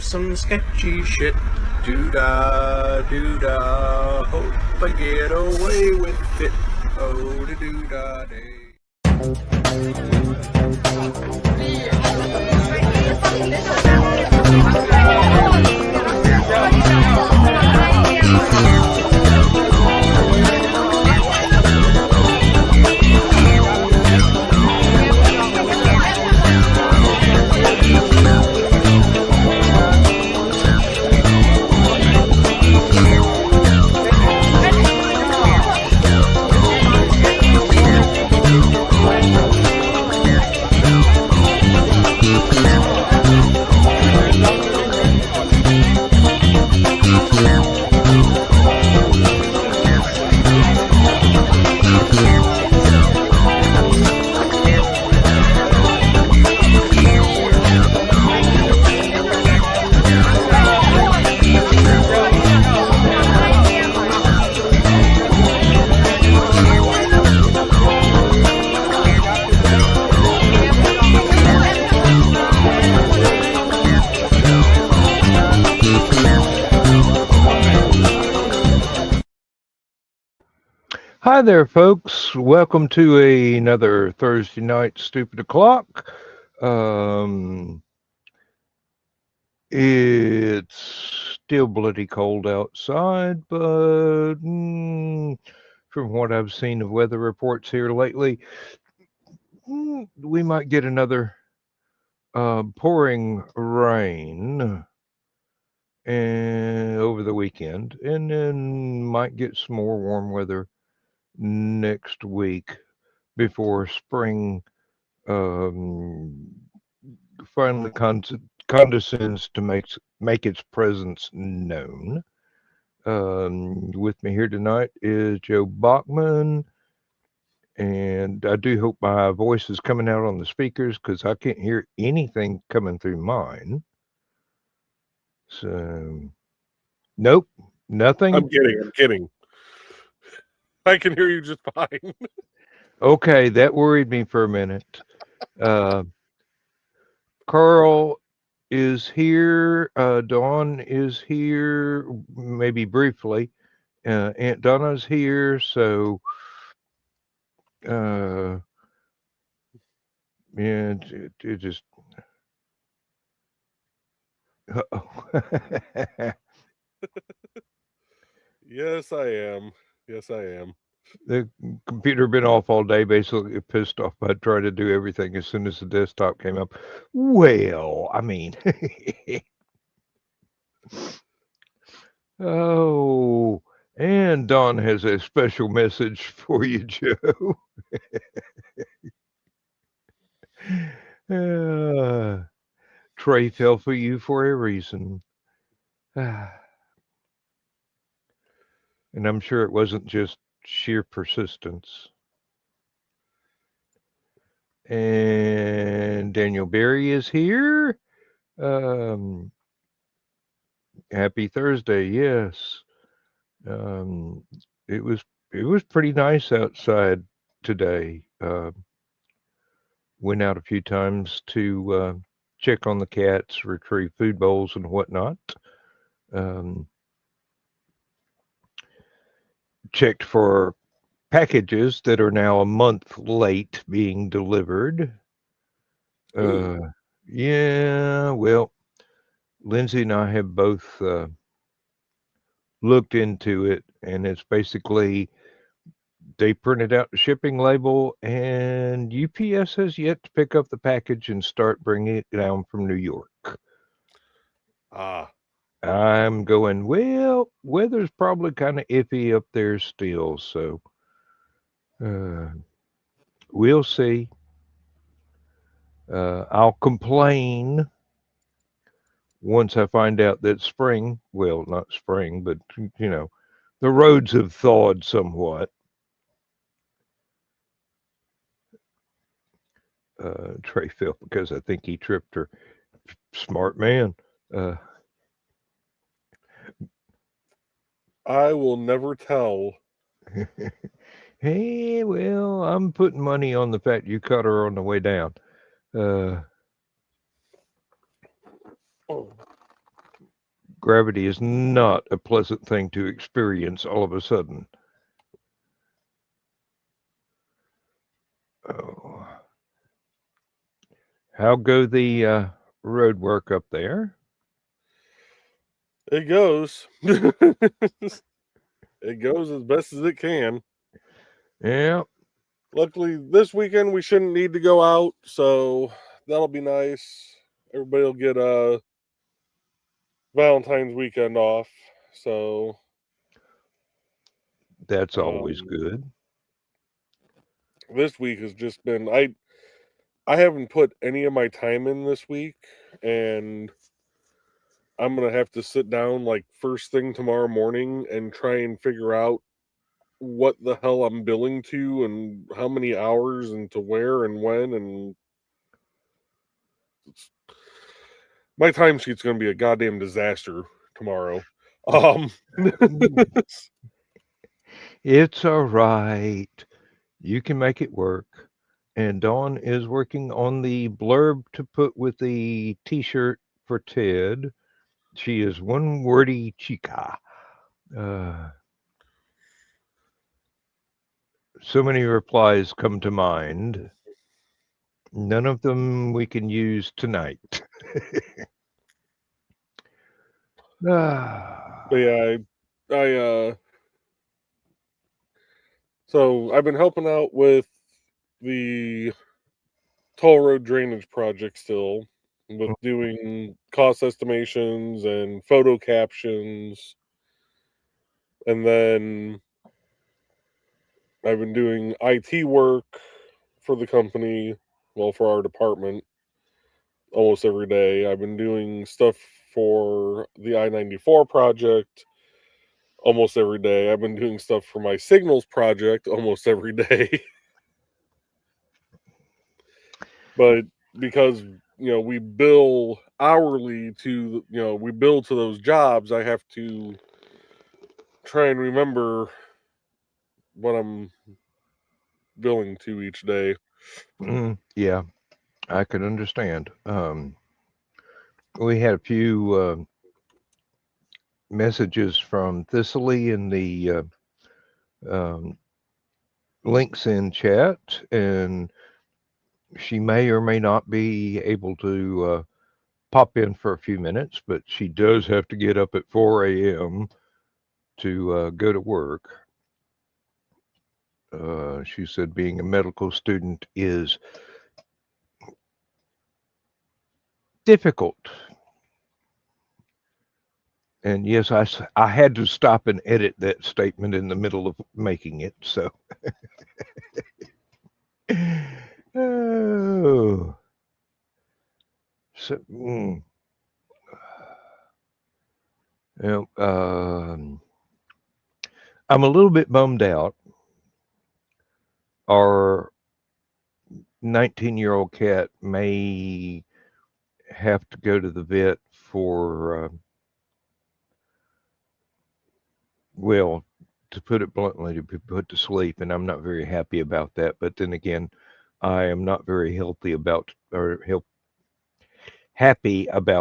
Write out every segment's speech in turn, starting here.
some sketchy shit. Doo-dah, doo-dah, hope I get away with it. Oh, the doo-dah day. Hi there, folks. Welcome to another Thursday night Stupid O'Clock. It's still bloody cold outside, but from what I've seen of weather reports here lately, we might get another pouring rain and over the weekend, and then might get some more warm weather next week before spring finally condescends to make its presence known. With me here tonight is Joe Bachman, and I do hope my voice is coming out on the speakers because I can't hear anything coming through mine. So, nope, nothing. I'm kidding. I can hear you just fine. Okay, that worried me for a minute. Carl is here. Dawn is here, maybe briefly. Aunt Donna's here, so yeah, it just. Yes, I am. The computer been off all day, basically pissed off. I tried to do everything as soon as the desktop came up. Well, I mean, oh, and Don has a special message for you, Joe. Trey fell for you for a reason. And I'm sure it wasn't just sheer persistence. And Daniel Berry is here. Happy Thursday, yes. It was pretty nice outside today. Went out a few times to check on the cats, retrieve food bowls and whatnot. Checked for packages that are now a month late being delivered. Yeah, well, Lindsay and I have both looked into it, and it's basically they printed out the shipping label, and UPS has yet to pick up the package and start bringing it down from New York. I'm going, well, weather's probably kind of iffy up there still, so we'll see. I'll complain once I find out that spring, well, not spring, but, you know, the roads have thawed somewhat. Trey fell because I think he tripped her. Smart man. I will never tell. Hey, well, I'm putting money on the fact you caught her on the way down. gravity is not a pleasant thing to experience all of a sudden. Oh. How go the road work up there? It goes. It goes as best as it can. Yeah. Luckily, this weekend we shouldn't need to go out, so that'll be nice. Everybody will get Valentine's weekend off, so That's always good. This week has just been I haven't put any of my time in this week, and I'm gonna have to sit down like first thing tomorrow morning and try and figure out what the hell I'm billing to and how many hours and to where and when, and my timesheet's gonna be a goddamn disaster tomorrow. It's all right. You can make it work. And Dawn is working on the blurb to put with the T-shirt for Ted. She is one wordy chica. So many replies come to mind. None of them we can use tonight. But yeah, I so I've been helping out with the toll road drainage project still, with doing cost estimations and photo captions, and then I've been doing IT work for the company, well, for our department, almost every day. I've been doing stuff for the I-94 project almost every day. I've been doing stuff for my signals project almost every day. But because we bill hourly to we bill to those jobs, I have to try and remember what I'm billing to each day. Yeah, I can understand. We had a few messages from Thistly in the links in chat, and she may or may not be able to pop in for a few minutes, but she does have to get up at 4 a.m. to go to work. She said being a medical student is difficult. And yes, I had to stop and edit that statement in the middle of making it. So, oh, so, I'm a little bit bummed out. Our 19-year-old cat may have to go to the vet for, well, to put it bluntly, to be put to sleep, and I'm not very happy about that. But then again, I am not very happy about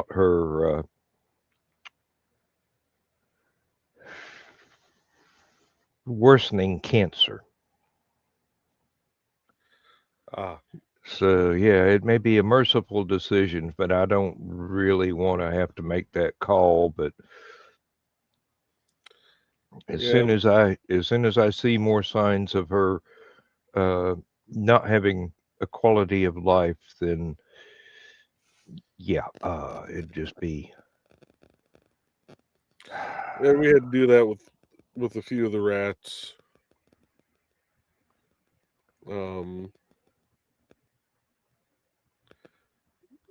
her worsening cancer. So yeah, it may be a merciful decision, but I don't really want to have to make that call. But as soon as I see more signs of her not having a quality of life, then yeah, it'd just be. Yeah, we had to do that with a few of the rats.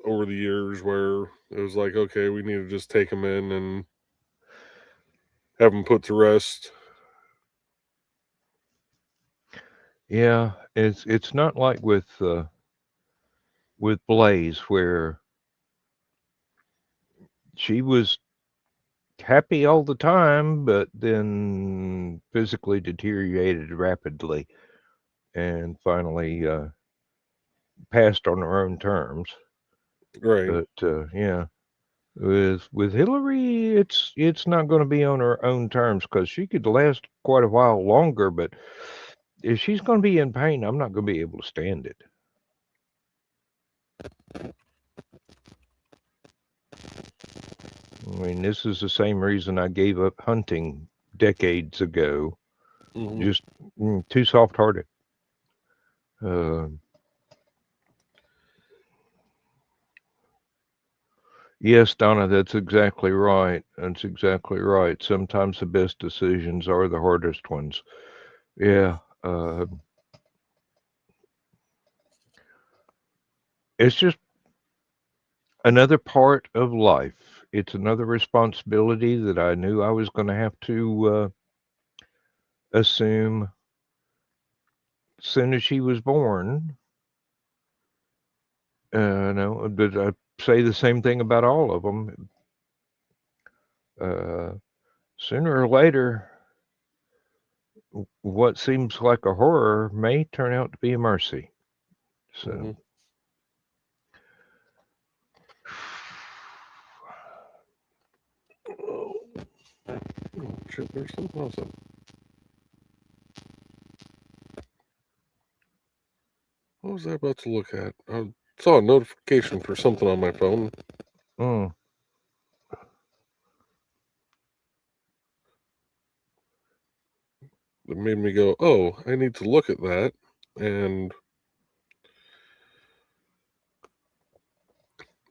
Over the years, where it was like, okay, we need to just take them in and have them put to rest. Yeah, it's not like with Blaze, where she was happy all the time, but then physically deteriorated rapidly and finally passed on her own terms. Right. But yeah, With Hillary, it's not going to be on her own terms because she could last quite a while longer. But if she's going to be in pain, I'm not going to be able to stand it. I mean, this is the same reason I gave up hunting decades ago. Just too soft-hearted. Yes, Donna, that's exactly right. That's exactly right. Sometimes the best decisions are the hardest ones. Yeah. It's just another part of life. It's another responsibility that I knew I was going to have to assume as soon as she was born. No, but I say the same thing about all of them. Sooner or later, what seems like a horror may turn out to be a mercy. So. Oh, shit, there's something else. What was I about to look at? I saw a notification for something on my phone. That made me go, oh, I need to look at that. And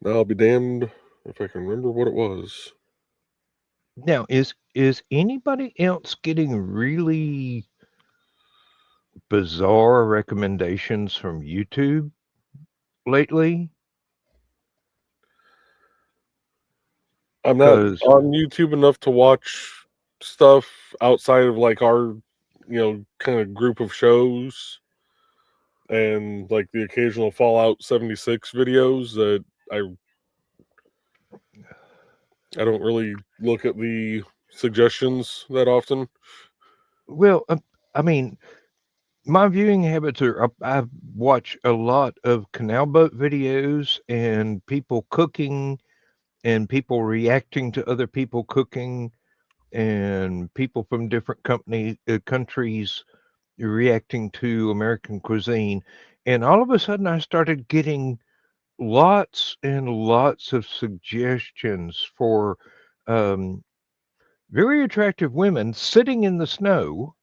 now I'll be damned if I can remember what it was. Now, is anybody else getting really bizarre recommendations from YouTube lately? I'm not on YouTube enough to watch stuff outside of like our, kind of group of shows and like the occasional Fallout 76 videos that I don't really look at the suggestions that often. Well, I mean, my viewing habits are I watch a lot of canal boat videos and people cooking and people reacting to other people cooking and people from different countries reacting to American cuisine. And all of a sudden I started getting lots and lots of suggestions for very attractive women sitting in the snow.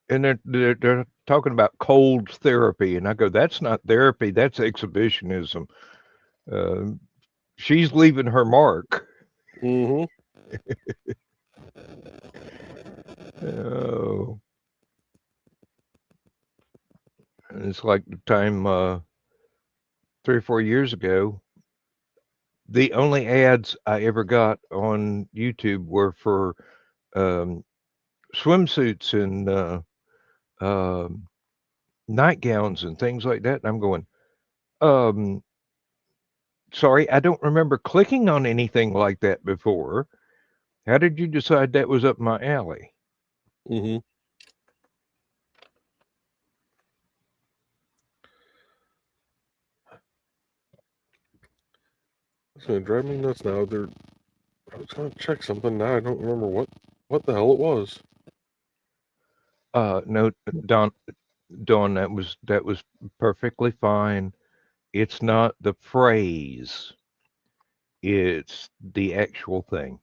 And they're talking about cold therapy, and I go, that's not therapy, that's exhibitionism. She's leaving her mark. Mm-hmm. Oh, and it's like the time 3 or 4 years ago. The only ads I ever got on YouTube were for swimsuits and nightgowns and things like that. And I'm going, sorry, I don't remember clicking on anything like that before. How did you decide that was up my alley? Mm-hmm. It's gonna drive me nuts now. I was gonna check something now. I don't remember what the hell it was. No, Dawn, that was perfectly fine. It's not the phrase; it's the actual thing.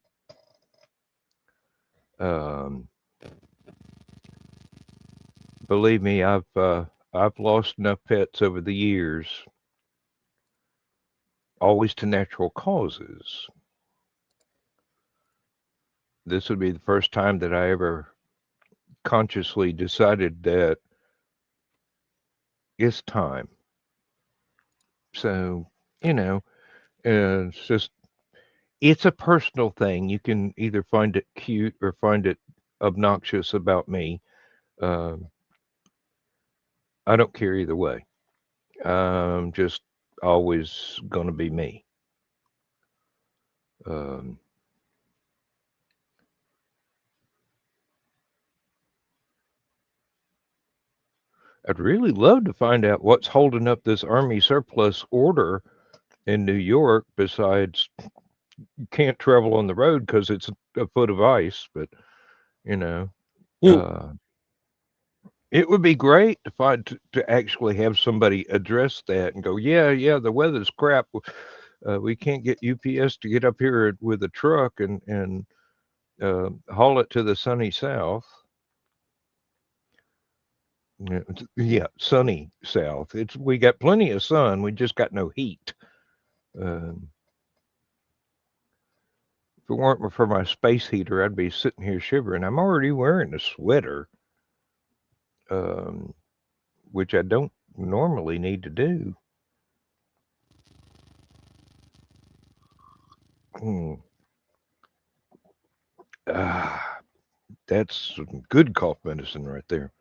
Believe me, I've lost enough pets over the years, always to natural causes. This would be the first time that I ever consciously decided that it's time. So, it's a personal thing. You can either find it cute or find it obnoxious about me. I don't care either way. I'm just always going to be me. Um, I'd really love to find out what's holding up this Army surplus order in New York besides you can't travel on the road because it's a foot of ice. But, you know, Hmm. it would be great to to actually have somebody address that and go, yeah, the weather's crap. We can't get UPS to get up here with a truck and haul it to the sunny south. Yeah, sunny south. We got plenty of sun. We just got no heat. Um, if it weren't for my space heater, I'd be sitting here shivering. I'm already wearing a sweater, um, which I don't normally need to do. Hmm. Ah, that's some good cough medicine right there.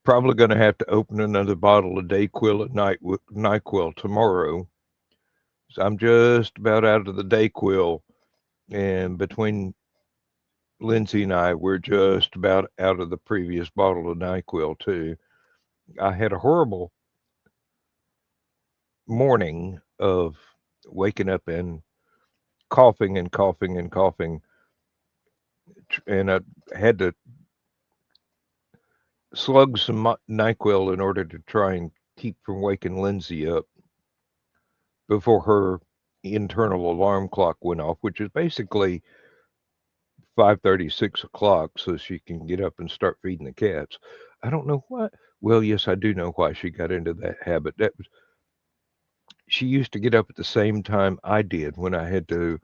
Probably going to have to open another bottle of Dayquil at night with NyQuil tomorrow. So I'm just about out of the Dayquil, and between Lindsay and I, we're just about out of the previous bottle of NyQuil too. I had a horrible morning of waking up and coughing and coughing and coughing, and I had to slug some NyQuil in order to try and keep from waking Lindsay up before her internal alarm clock went off, which is basically 5:30, 6 o'clock, so she can get up and start feeding the cats. I don't know why. Well, yes, I do know why she got into that habit. She used to get up at the same time I did when I had to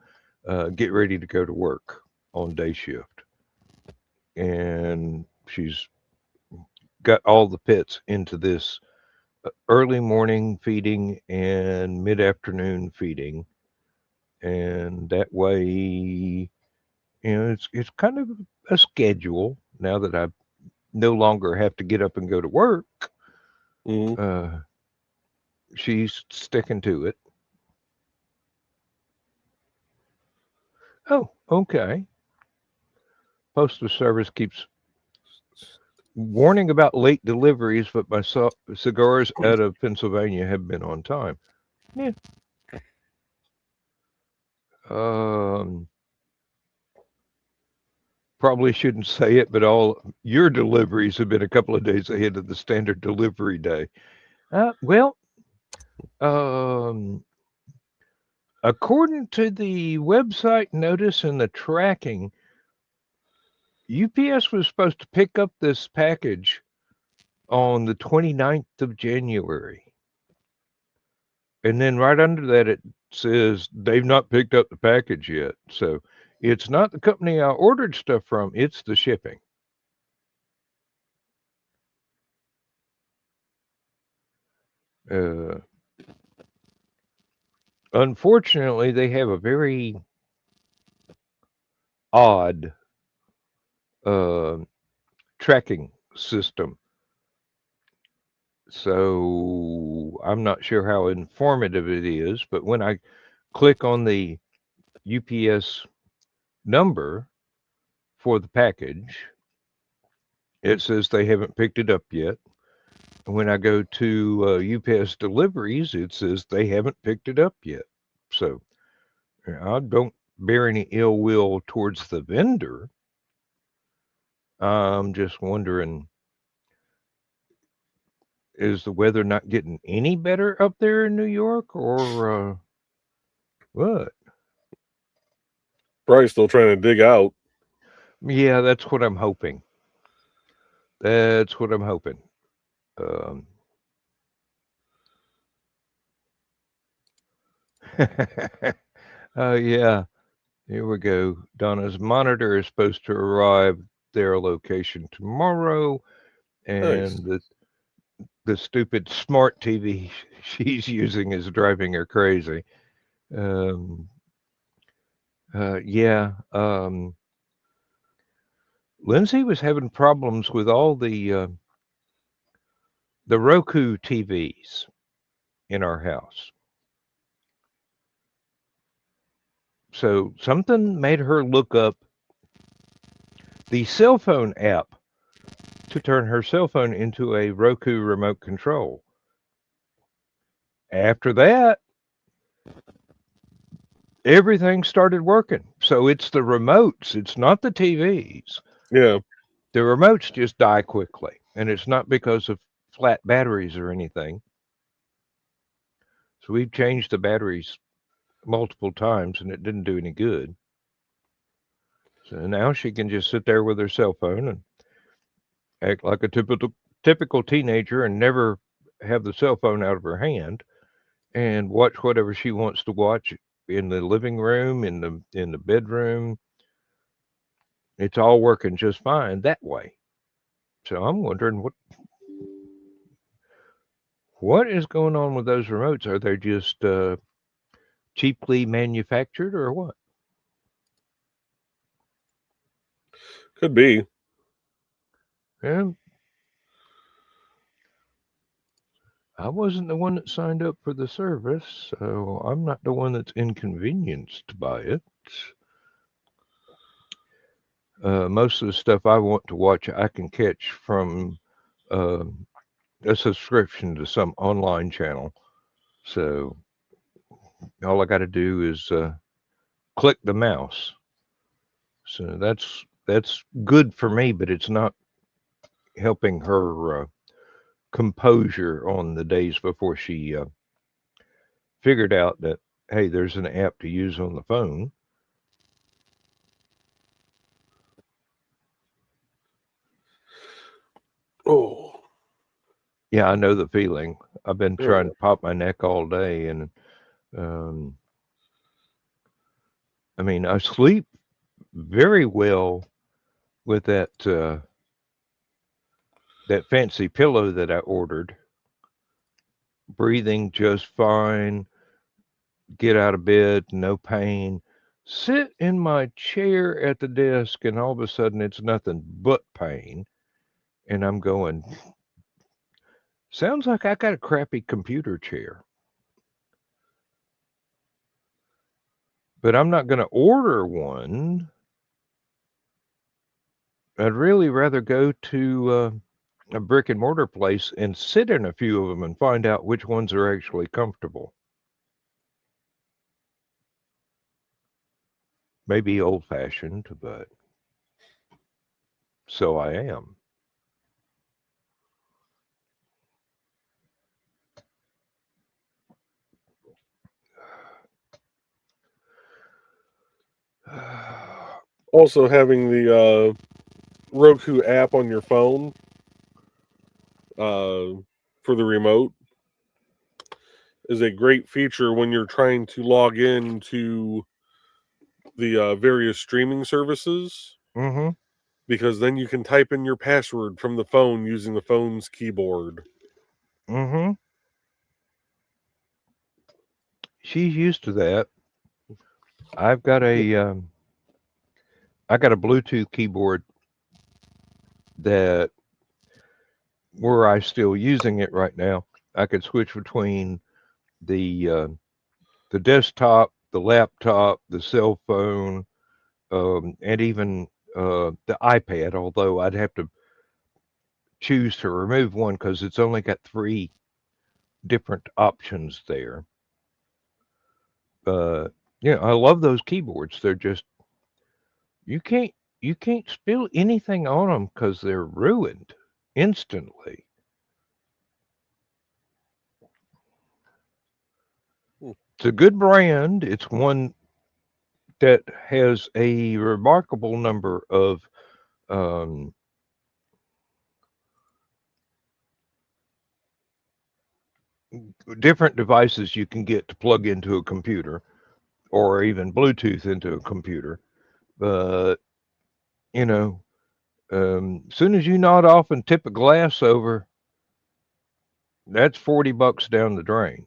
get ready to go to work on day shift. And she's got all the pets into this early morning feeding and mid afternoon feeding. And that way, it's kind of a schedule now that I no longer have to get up and go to work. Mm-hmm. She's sticking to it. Oh, okay. Postal Service keeps warning about late deliveries, but my cigars out of Pennsylvania have been on time. Yeah. Probably shouldn't say it, but all your deliveries have been a couple of days ahead of the standard delivery day. Well, according to the website notice and the tracking, UPS was supposed to pick up this package on the 29th of January. And then right under that, it says they've not picked up the package yet. So it's not the company I ordered stuff from, it's the shipping. Unfortunately, they have a very odd tracking system. So I'm not sure how informative it is, but when I click on the UPS number for the package, it says they haven't picked it up yet. And when I go to UPS deliveries, it says they haven't picked it up yet. So I don't bear any ill will towards the vendor. I'm just wondering, is the weather not getting any better up there in New York, or what? Probably still trying to dig out. Yeah, that's what I'm hoping. That's what I'm hoping. Yeah, here we go. Donna's monitor is supposed to arrive their location tomorrow, Nice. and the stupid smart TV she's using is driving her crazy. Yeah. Lindsay was having problems with all the Roku TVs in our house. So something made her look up the cell phone app to turn her cell phone into a Roku remote control. After that, everything started working. So it's the remotes, it's not the TVs. Yeah. The remotes just die quickly, and it's not because of flat batteries or anything. So we've changed the batteries multiple times, and it didn't do any good. So now she can just sit there with her cell phone and act like a typical teenager and never have the cell phone out of her hand and watch whatever she wants to watch in the living room, in the bedroom. It's all working just fine that way. So I'm wondering what is going on with those remotes? Are they just cheaply manufactured or what? Could be. Yeah. I wasn't the one that signed up for the service, so I'm not the one that's inconvenienced by it. Most of the stuff I want to watch, I can catch from a subscription to some online channel. So all I got to do is click the mouse. So that's good for me, but it's not helping her composure on the days before she figured out that, hey, there's an app to use on the phone. Oh. Yeah, I know the feeling. I've been trying Yeah. to pop my neck all day, and I mean, I sleep very well with that fancy pillow that I ordered. Breathing just fine. Get out of bed, no pain. Sit in my chair at the desk, and all of a sudden it's nothing but pain. And I'm going, sounds like I got a crappy computer chair. But I'm not going to order one. I'd really rather go to a brick and mortar place and sit in a few of them and find out which ones are actually comfortable. Maybe old fashioned, but so I am. Also, having the Roku app on your phone for the remote is a great feature when you're trying to log in to the various streaming services. Mm-hmm. Because then you can type in your password from the phone using the phone's keyboard. Mm-hmm. She's used to that. I've got I got a Bluetooth keyboard that were I still using it right now, I could switch between the desktop, the laptop, the cell phone, and even the iPad. Although I'd have to choose to remove one because it's only got 3 different options there. Yeah, I love those keyboards. They're just you can't spill anything on them because they're ruined instantly. It's a good brand. It's one that has a remarkable number of um, different devices you can get to plug into a computer or even Bluetooth into a computer. But, you know, soon as you nod off and tip a glass over, that's $40 down the drain.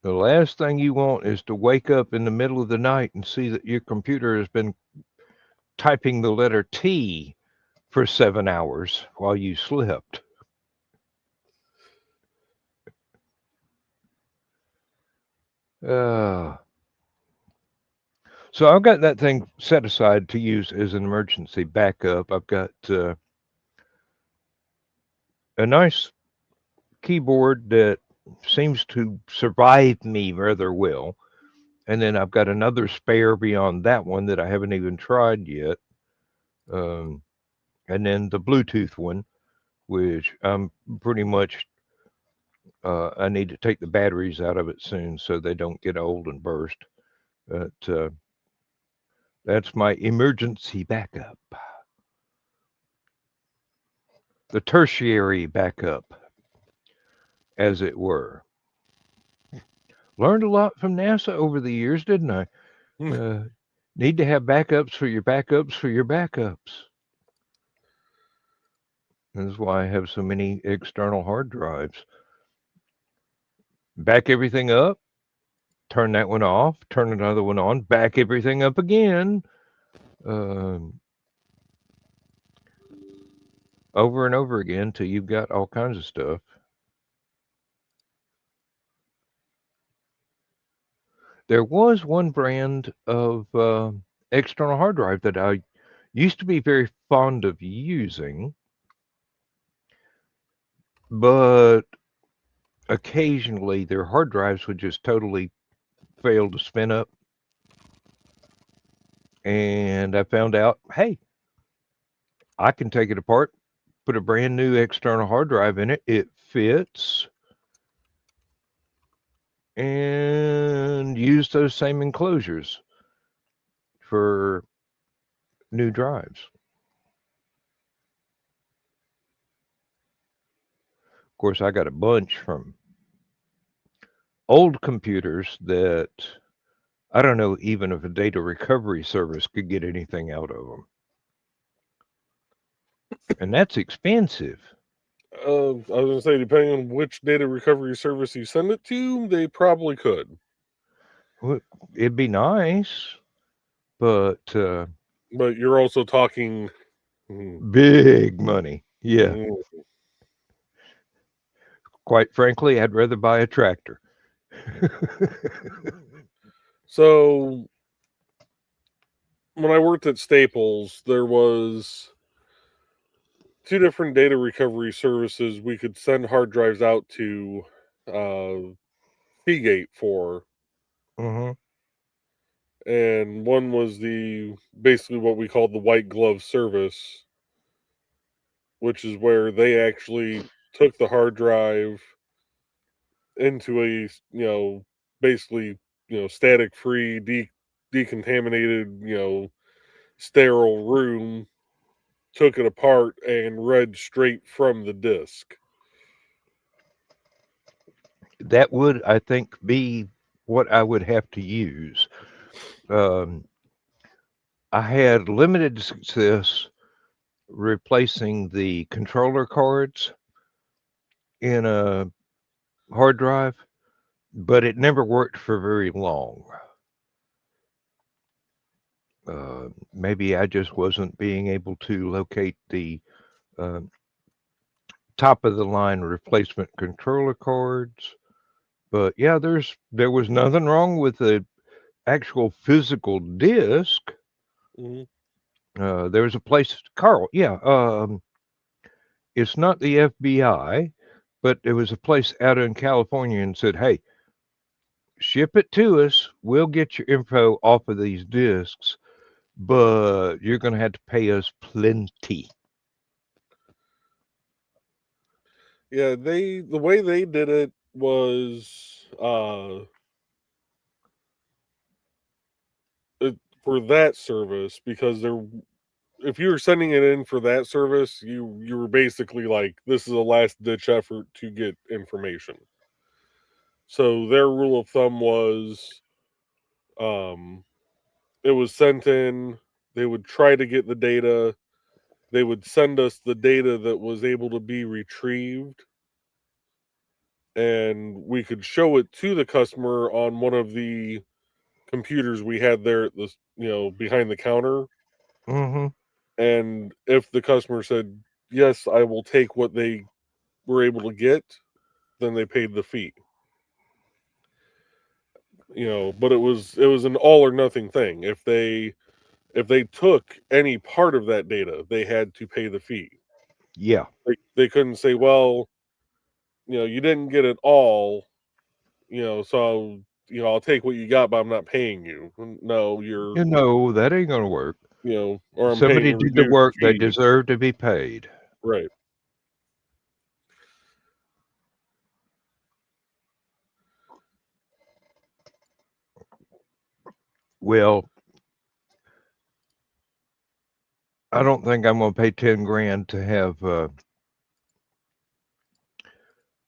The last thing you want is to wake up in the middle of the night and see that your computer has been typing the letter T for 7 hours while you slept. So I've got that thing set aside to use as an emergency backup. I've got a nice keyboard that seems to survive me rather well. And then I've got another spare beyond that one that I haven't even tried yet. And then the Bluetooth one, which I'm pretty much, I need to take the batteries out of it soon so they don't get old and burst. But that's my emergency backup. The tertiary backup, as it were. Learned a lot from NASA over the years, didn't I? Need to have backups for your backups for your backups. This is why I have so many external hard drives. Back everything up, turn that one off, turn another one on, back everything up again. Over and over again till you've got all kinds of stuff. There was one brand of external hard drive that I used to be very fond of using, but occasionally their hard drives would just totally fail to spin up. And I found out, hey, I can take it apart, put a brand new external hard drive in it. It fits. And use those same enclosures for new drives. Of course, I got a bunch from old computers that I don't know even if a data recovery service could get anything out of them. And that's expensive. I was going to say, depending on which data recovery service you send it to, they probably could. Well, it'd be nice, but you're also talking big money. Yeah. Quite frankly, I'd rather buy a tractor. So when I worked at Staples, there was 2 different data recovery services we could send hard drives out to Seagate for. Mm-hmm. And one was basically what we called the white glove service, which is where they actually took the hard drive into a, basically, static free, decontaminated, sterile room, took it apart and read straight from the disk. That would, I think, be what I would have to use. I had limited success replacing the controller cards in a hard drive, but it never worked for very long. Maybe I just wasn't being able to locate the top of the line replacement controller cards. But yeah, there was nothing wrong with the actual physical disc. Mm-hmm. There was a place, Carl. Yeah, it's not the FBI, but there was a place out in California and said, "Hey, ship it to us. We'll get your info off of these discs, but you're going to have to pay us plenty." Yeah, the way they did it was for that service, because if you were sending it in for that service, you were basically like, this is a last ditch effort to get information. So their rule of thumb was, it was sent in, they would try to get the data, they would send us the data that was able to be retrieved, and we could show it to the customer on one of the computers we had there at the, behind the counter. Mm-hmm. And if the customer said, yes, I will take what they were able to get, then they paid the fee. But it was an all or nothing thing. If they took any part of that data, they had to pay the fee. Yeah. They couldn't say, well, you didn't get it all, so I'll take what you got, but I'm not paying you. No, you're That ain't gonna work. Or I'm Somebody paying a did the reduced work, they fee. deserve to be paid. Right. Well, I don't think I'm gonna pay 10 grand to have a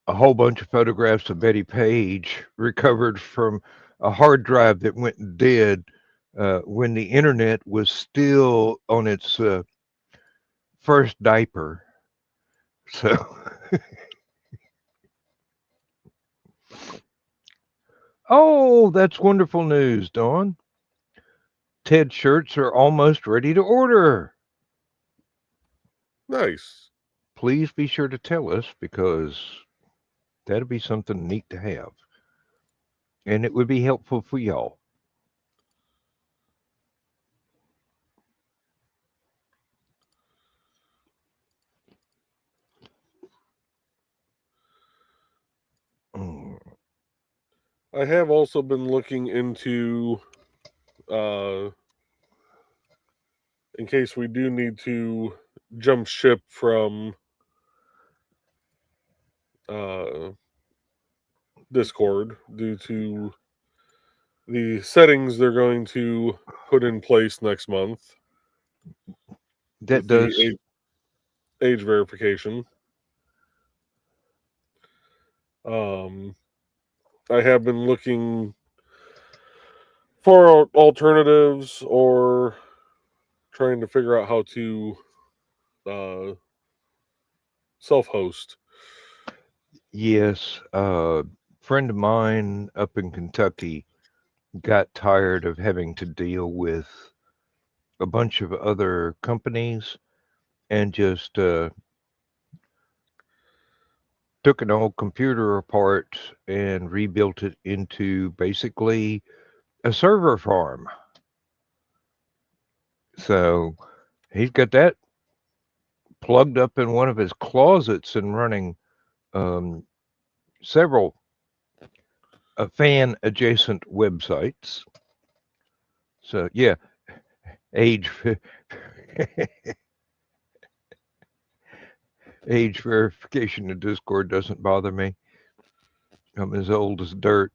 whole bunch of photographs of Betty Page recovered from a hard drive that went dead when the internet was still on its first diaper. So, oh, that's wonderful news, Dawn. Ted shirts are almost ready to order. Nice. Please be sure to tell us, because that'd be something neat to have. And it would be helpful for y'all. Mm. I have also been looking into, in case we do need to jump ship from Discord due to the settings they're going to put in place next month. That with does. the age verification. I have been looking for alternatives or trying to figure out how to self-host. Yes, a friend of mine up in Kentucky got tired of having to deal with a bunch of other companies and just took an old computer apart and rebuilt it into basically a server farm. So he's got that plugged up in one of his closets and running several fan adjacent websites. So yeah, age age verification in Discord doesn't bother me. I'm as old as dirt.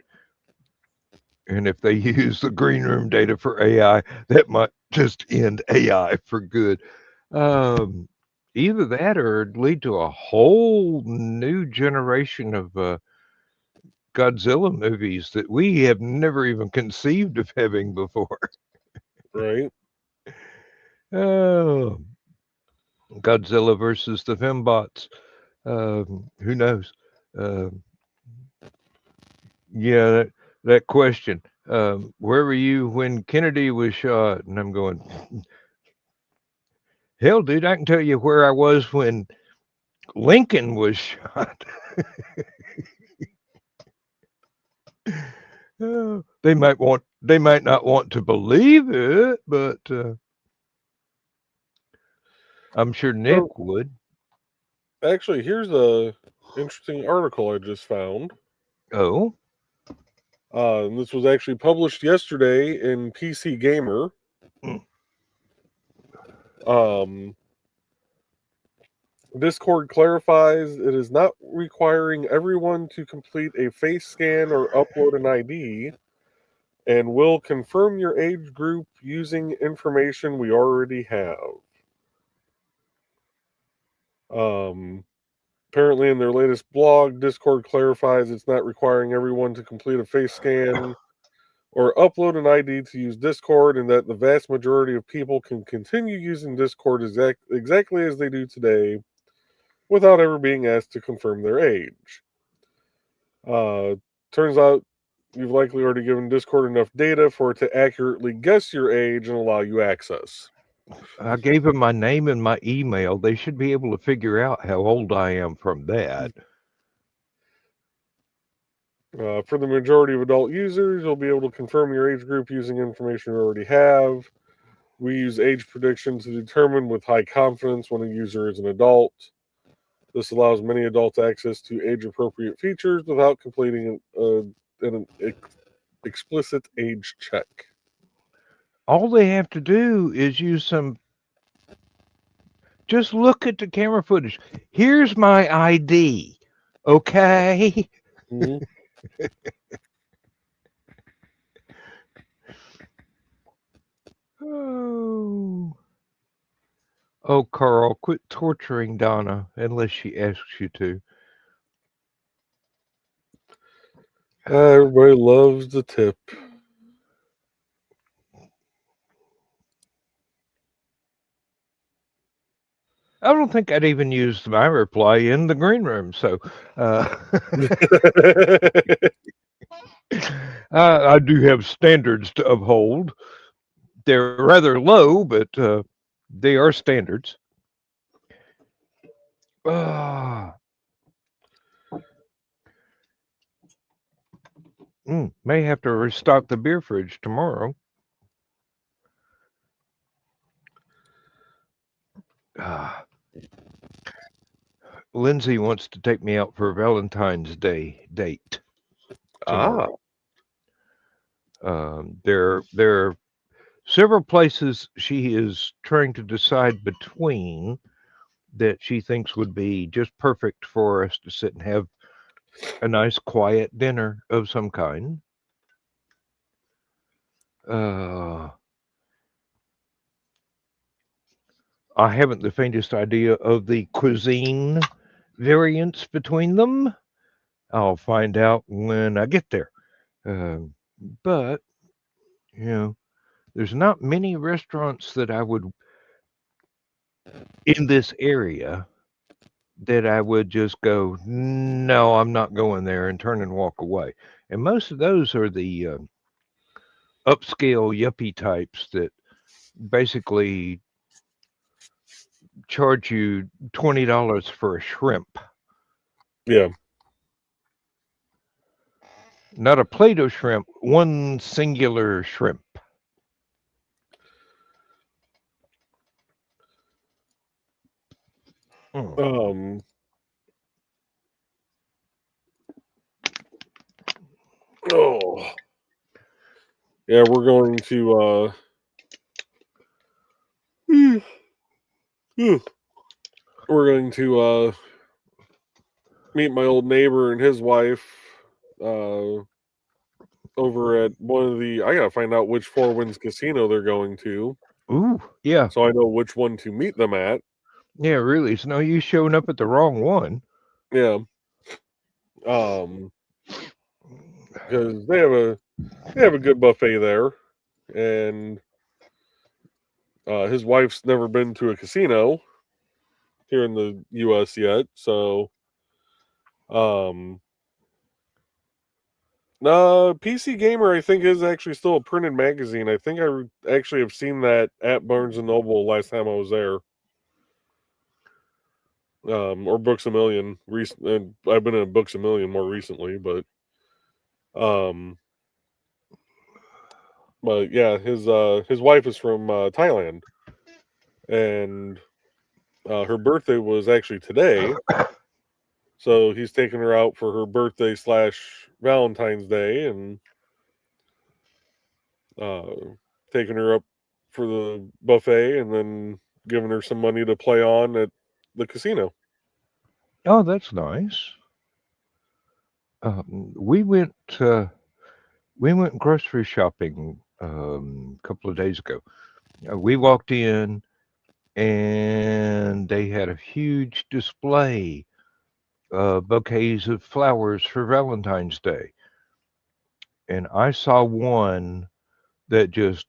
And if they use the green room data for AI, that might just end AI for good. Either that or lead to a whole new generation of Godzilla movies that we have never even conceived of having before. Right. Oh, Godzilla versus the fembots. Who knows? Yeah, that question. Where were you when Kennedy was shot? And I'm going, hell, dude, I can tell you where I was when Lincoln was shot. They might not want to believe it, but I'm sure Nick would. Actually, here's a interesting article I just found. Oh. This was actually published yesterday in PC Gamer. Discord clarifies it is not requiring everyone to complete a face scan or upload an ID, and will confirm your age group using information we already have. Apparently, in their latest blog, Discord clarifies it's not requiring everyone to complete a face scan or upload an ID to use Discord, and that the vast majority of people can continue using Discord exactly as they do today without ever being asked to confirm their age. Turns out you've likely already given Discord enough data for it to accurately guess your age and allow you access. I gave them my name and my email. They should be able to figure out how old I am from that. For the majority of adult users, you'll be able to confirm your age group using information you already have. We use age prediction to determine with high confidence when a user is an adult. This allows many adults access to age-appropriate features without completing an explicit age check. All they have to do is use some. Just look at the camera footage. Here's my ID. Okay. Mm-hmm. Oh, Carl, quit torturing Donna unless she asks you to. Everybody loves the tip. I don't think I'd even used my reply in the green room. So I do have standards to uphold. They're rather low, but they are standards. May have to restock the beer fridge tomorrow. Lindsay wants to take me out for a Valentine's Day date tomorrow. There are several places she is trying to decide between that she thinks would be just perfect for us to sit and have a nice quiet dinner of some kind. I haven't the faintest idea of the cuisine variance between them. I'll find out when I get there. But, you know, there's not many restaurants that I would, in this area, that I would just go, no, I'm not going there, and turn and walk away. And most of those are the upscale yuppie types that basically charge you $20 for a shrimp. Yeah. Not a plate of shrimp, one singular shrimp. Oh. Yeah, we're going to meet my old neighbor and his wife over at one of the. I gotta find out which Four Winds casino they're going to. Ooh, yeah. So I know which one to meet them at. Yeah, really. It's no use showing up at the wrong one. Yeah. Because they have a good buffet there, and his wife's never been to a casino here in the U.S. yet, so PC Gamer, I think, is actually still a printed magazine. I think I actually have seen that at Barnes & Noble last time I was there. Or Books A Million. I've been in Books A Million more recently, but yeah, his wife is from Thailand, and her birthday was actually today. So he's taking her out for her birthday / Valentine's Day, and taking her up for the buffet, and then giving her some money to play on at the casino. Oh, that's nice. We went grocery shopping a couple of days ago. We walked in, and they had a huge display of bouquets of flowers for Valentine's Day. And I saw one that just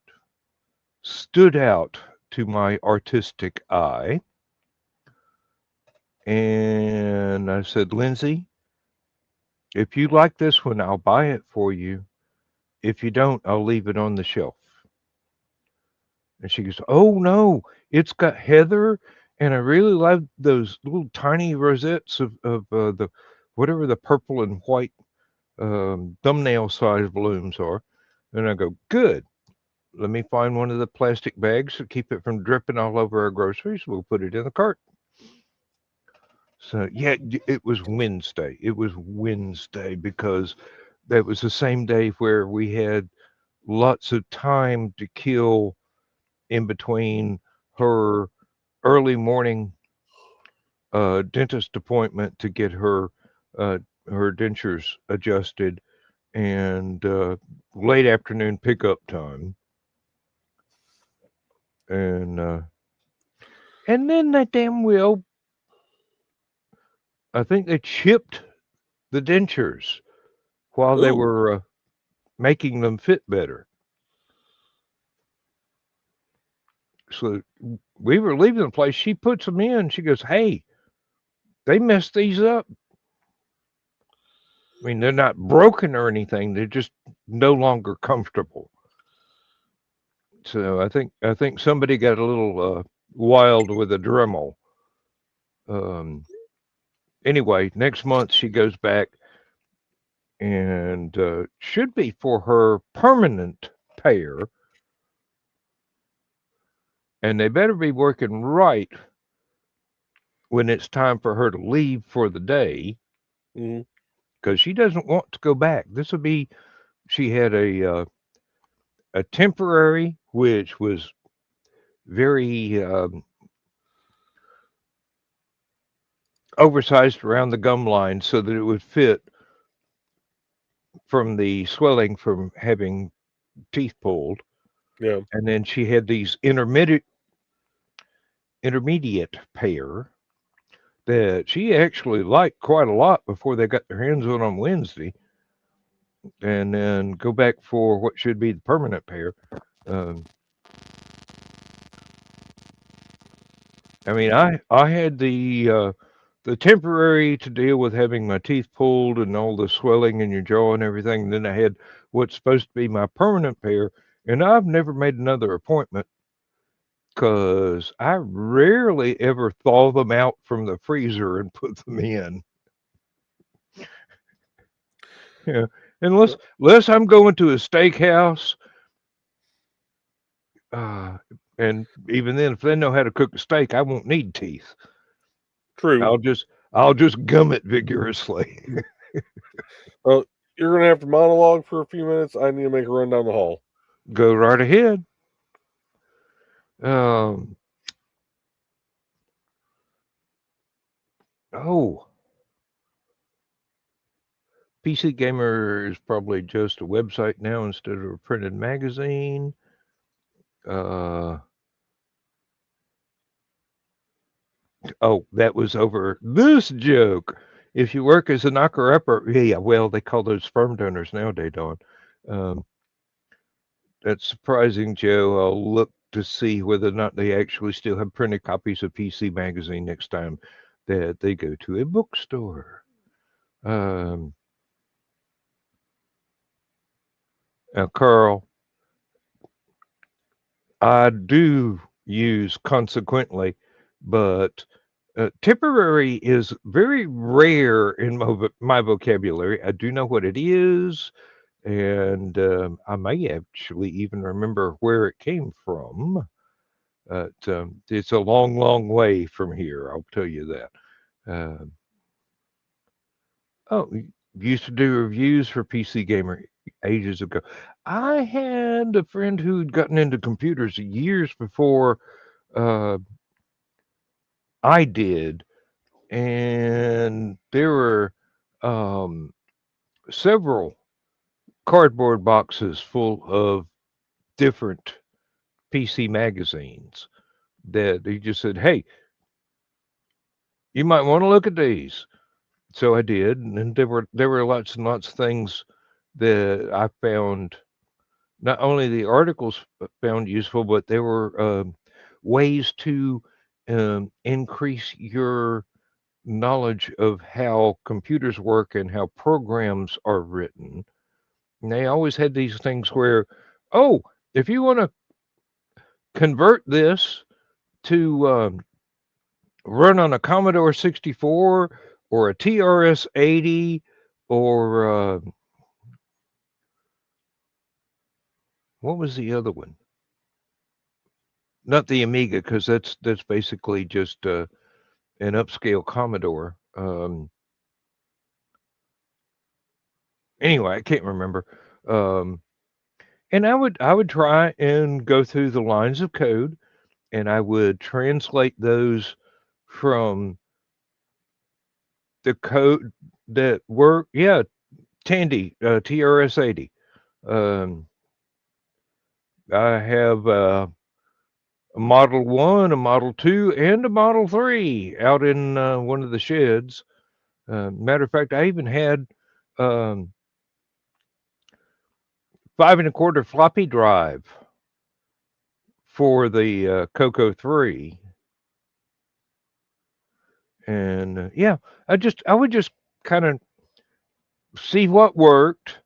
stood out to my artistic eye. And I said, Lindsay, if you like this one, I'll buy it for you. If you don't, I'll leave it on the shelf. And she goes, oh, no, it's got heather. And I really love those little tiny rosettes of the whatever the purple and white thumbnail size balloons are. And I go, good. Let me find one of the plastic bags to keep it from dripping all over our groceries. We'll put it in the cart. So, yeah, it was Wednesday. It was Wednesday because that was the same day where we had lots of time to kill in between her early morning dentist appointment to get her dentures adjusted and late afternoon pickup time. And then that damn wheel, I think they chipped the dentures while they Ooh. were making them fit better. So we were leaving the place. She puts them in. She goes, "Hey, they messed these up. I mean, they're not broken or anything. They're just no longer comfortable." So I think somebody got a little wild with a Dremel. Anyway, next month she goes back and should be for her permanent pair, and they better be working right when it's time for her to leave for the day because she doesn't want to go back. This will be she had a temporary, which was very oversized around the gum line so that it would fit from the swelling from having teeth pulled. Yeah. And then she had these intermediate pair that she actually liked quite a lot before they got their hands on Wednesday, and then go back for what should be the permanent pair. I mean, I had the temporary to deal with having my teeth pulled and all the swelling in your jaw and everything. And then I had what's supposed to be my permanent pair, and I've never made another appointment because I rarely ever thaw them out from the freezer and put them in. Yeah, unless I'm going to a steakhouse, and even then, if they know how to cook a steak, I won't need teeth. True. I'll just gum it vigorously. Well, you're gonna have to monologue for a few minutes. I need to make a run down the hall. Go right ahead. PC Gamer is probably just a website now instead of a printed magazine. That was over this joke. If you work as a knocker-upper, yeah, well, they call those sperm donors nowadays, Don. That's surprising, Joe. I'll look to see whether or not they actually still have printed copies of PC Magazine next time that they go to a bookstore. Now, Carl, I do use consequently, but temporary is very rare in my vocabulary. I do know what it is, and I may actually even remember where it came from. It's a long, long way from here, I'll tell you that. Used to do reviews for PC Gamer ages ago. I had a friend who'd gotten into computers years before I did, and there were several cardboard boxes full of different PC magazines that he just said, "Hey, you might want to look at these." So I did, and there were lots and lots of things that I found. Not only the articles found useful, but there were ways to increase your knowledge of how computers work and how programs are written. And they always had these things where, if you want to convert this to run on a Commodore 64 or a TRS-80 or What was the other one? Not the Amiga, because that's basically just an upscale Commodore. Anyway, I can't remember. And I would try and go through the lines of code, and I would translate those from the code that worked. Yeah, Tandy, TRS-80. I have a Model 1, a Model 2, and a Model 3 out in one of the sheds. Matter of fact, I even had 5 1/4 floppy drive for the Coco 3. And yeah, I would just kind of see what worked,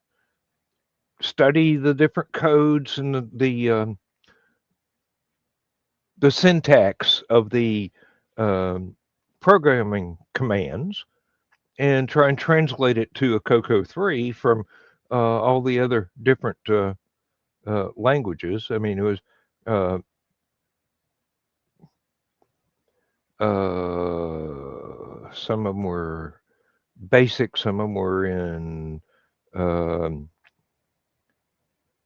study the different codes and the syntax of the programming commands, and try and translate it to a Coco 3 from all the other different languages. I mean, it was some of them were basic, some of them were in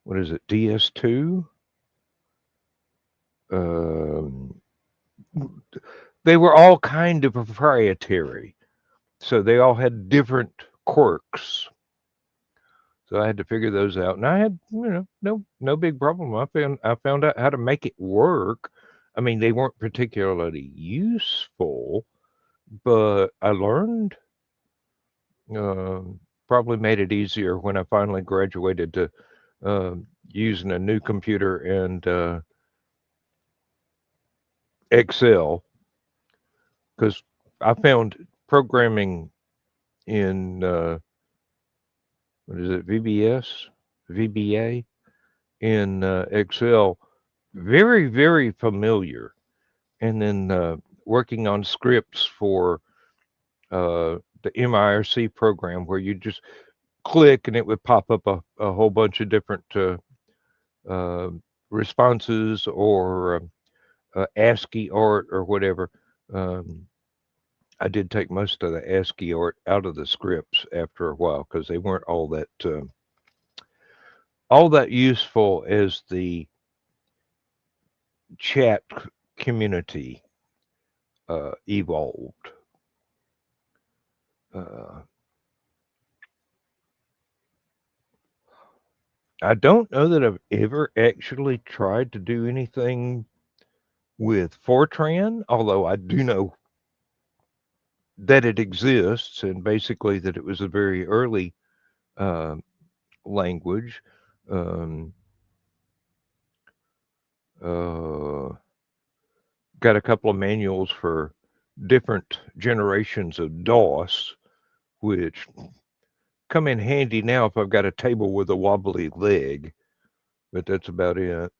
what is it, DS2? They were all kind of proprietary, so they all had different quirks. So I had to figure those out, and I had, no big problem. I found out how to make it work. I mean, they weren't particularly useful, but I learned. Probably made it easier when I finally graduated to using a new computer and Excel, because I found programming in what is it, VBA in Excel very, very familiar. And then working on scripts for the MIRC program, where you just click and it would pop up a whole bunch of different responses or ASCII art or whatever. I did take most of the ASCII art out of the scripts after a while, because they weren't all that useful as the chat community evolved. I don't know that I've ever actually tried to do anything with Fortran, although I do know that it exists, and basically that it was a very early language. Got a couple of manuals for different generations of DOS, which come in handy now if I've got a table with a wobbly leg, but that's about it.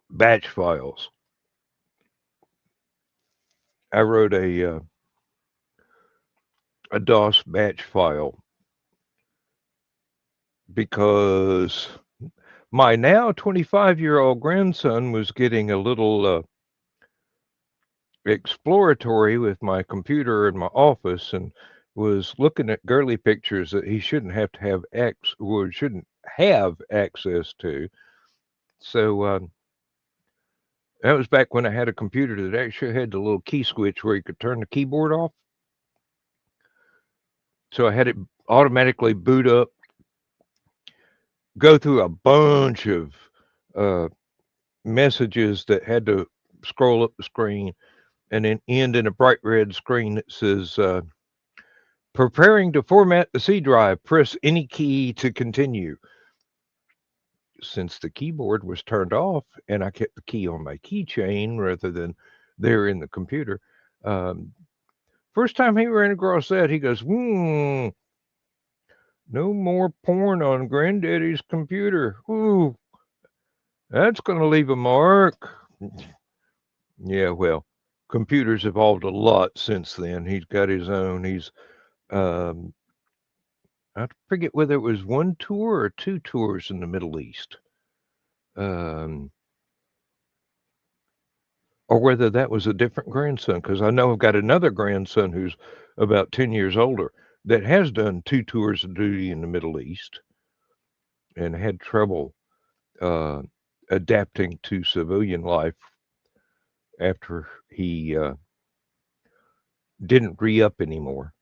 Batch files. I wrote a DOS batch file because my now 25-year-old grandson was getting a little exploratory with my computer in my office, and was looking at girly pictures that he shouldn't have access to. So that was back when I had a computer that actually had the little key switch where you could turn the keyboard off. So I had it automatically boot up, go through a bunch of messages that had to scroll up the screen, and then end in a bright red screen that says, preparing to format the C drive, press any key to continue. Since the keyboard was turned off and I kept the key on my keychain rather than there in the computer, first time he ran across that, he goes, no more porn on granddaddy's computer. Ooh, that's going to leave a mark. Yeah, well, computers evolved a lot since then. He's got his own. He's I forget whether it was one tour or two tours in the Middle East. Or whether that was a different grandson, because I know I've got another grandson who's about 10 years older that has done 2 tours of duty in the Middle East and had trouble adapting to civilian life after he didn't re-up anymore.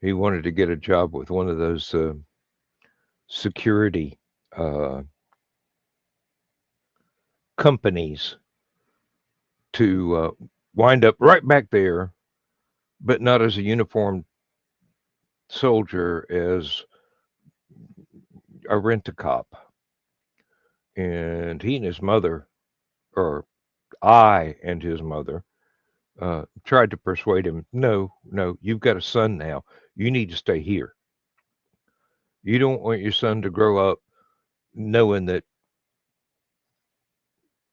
He wanted to get a job with one of those security companies to wind up right back there, but not as a uniformed soldier, as a rent-a-cop. And he and his mother, or I and his mother, tried to persuade him, no, you've got a son now. You need to stay here. You don't want your son to grow up knowing that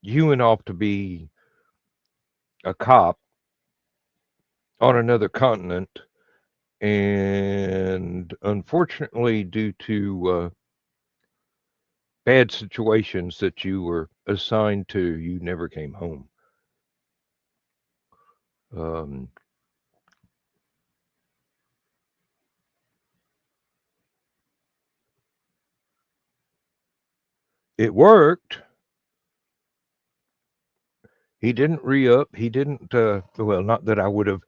you went off to be a cop on another continent, and unfortunately, due to bad situations that you were assigned to, you never came home. It worked. He didn't re-up. He didn't, well, not that I would have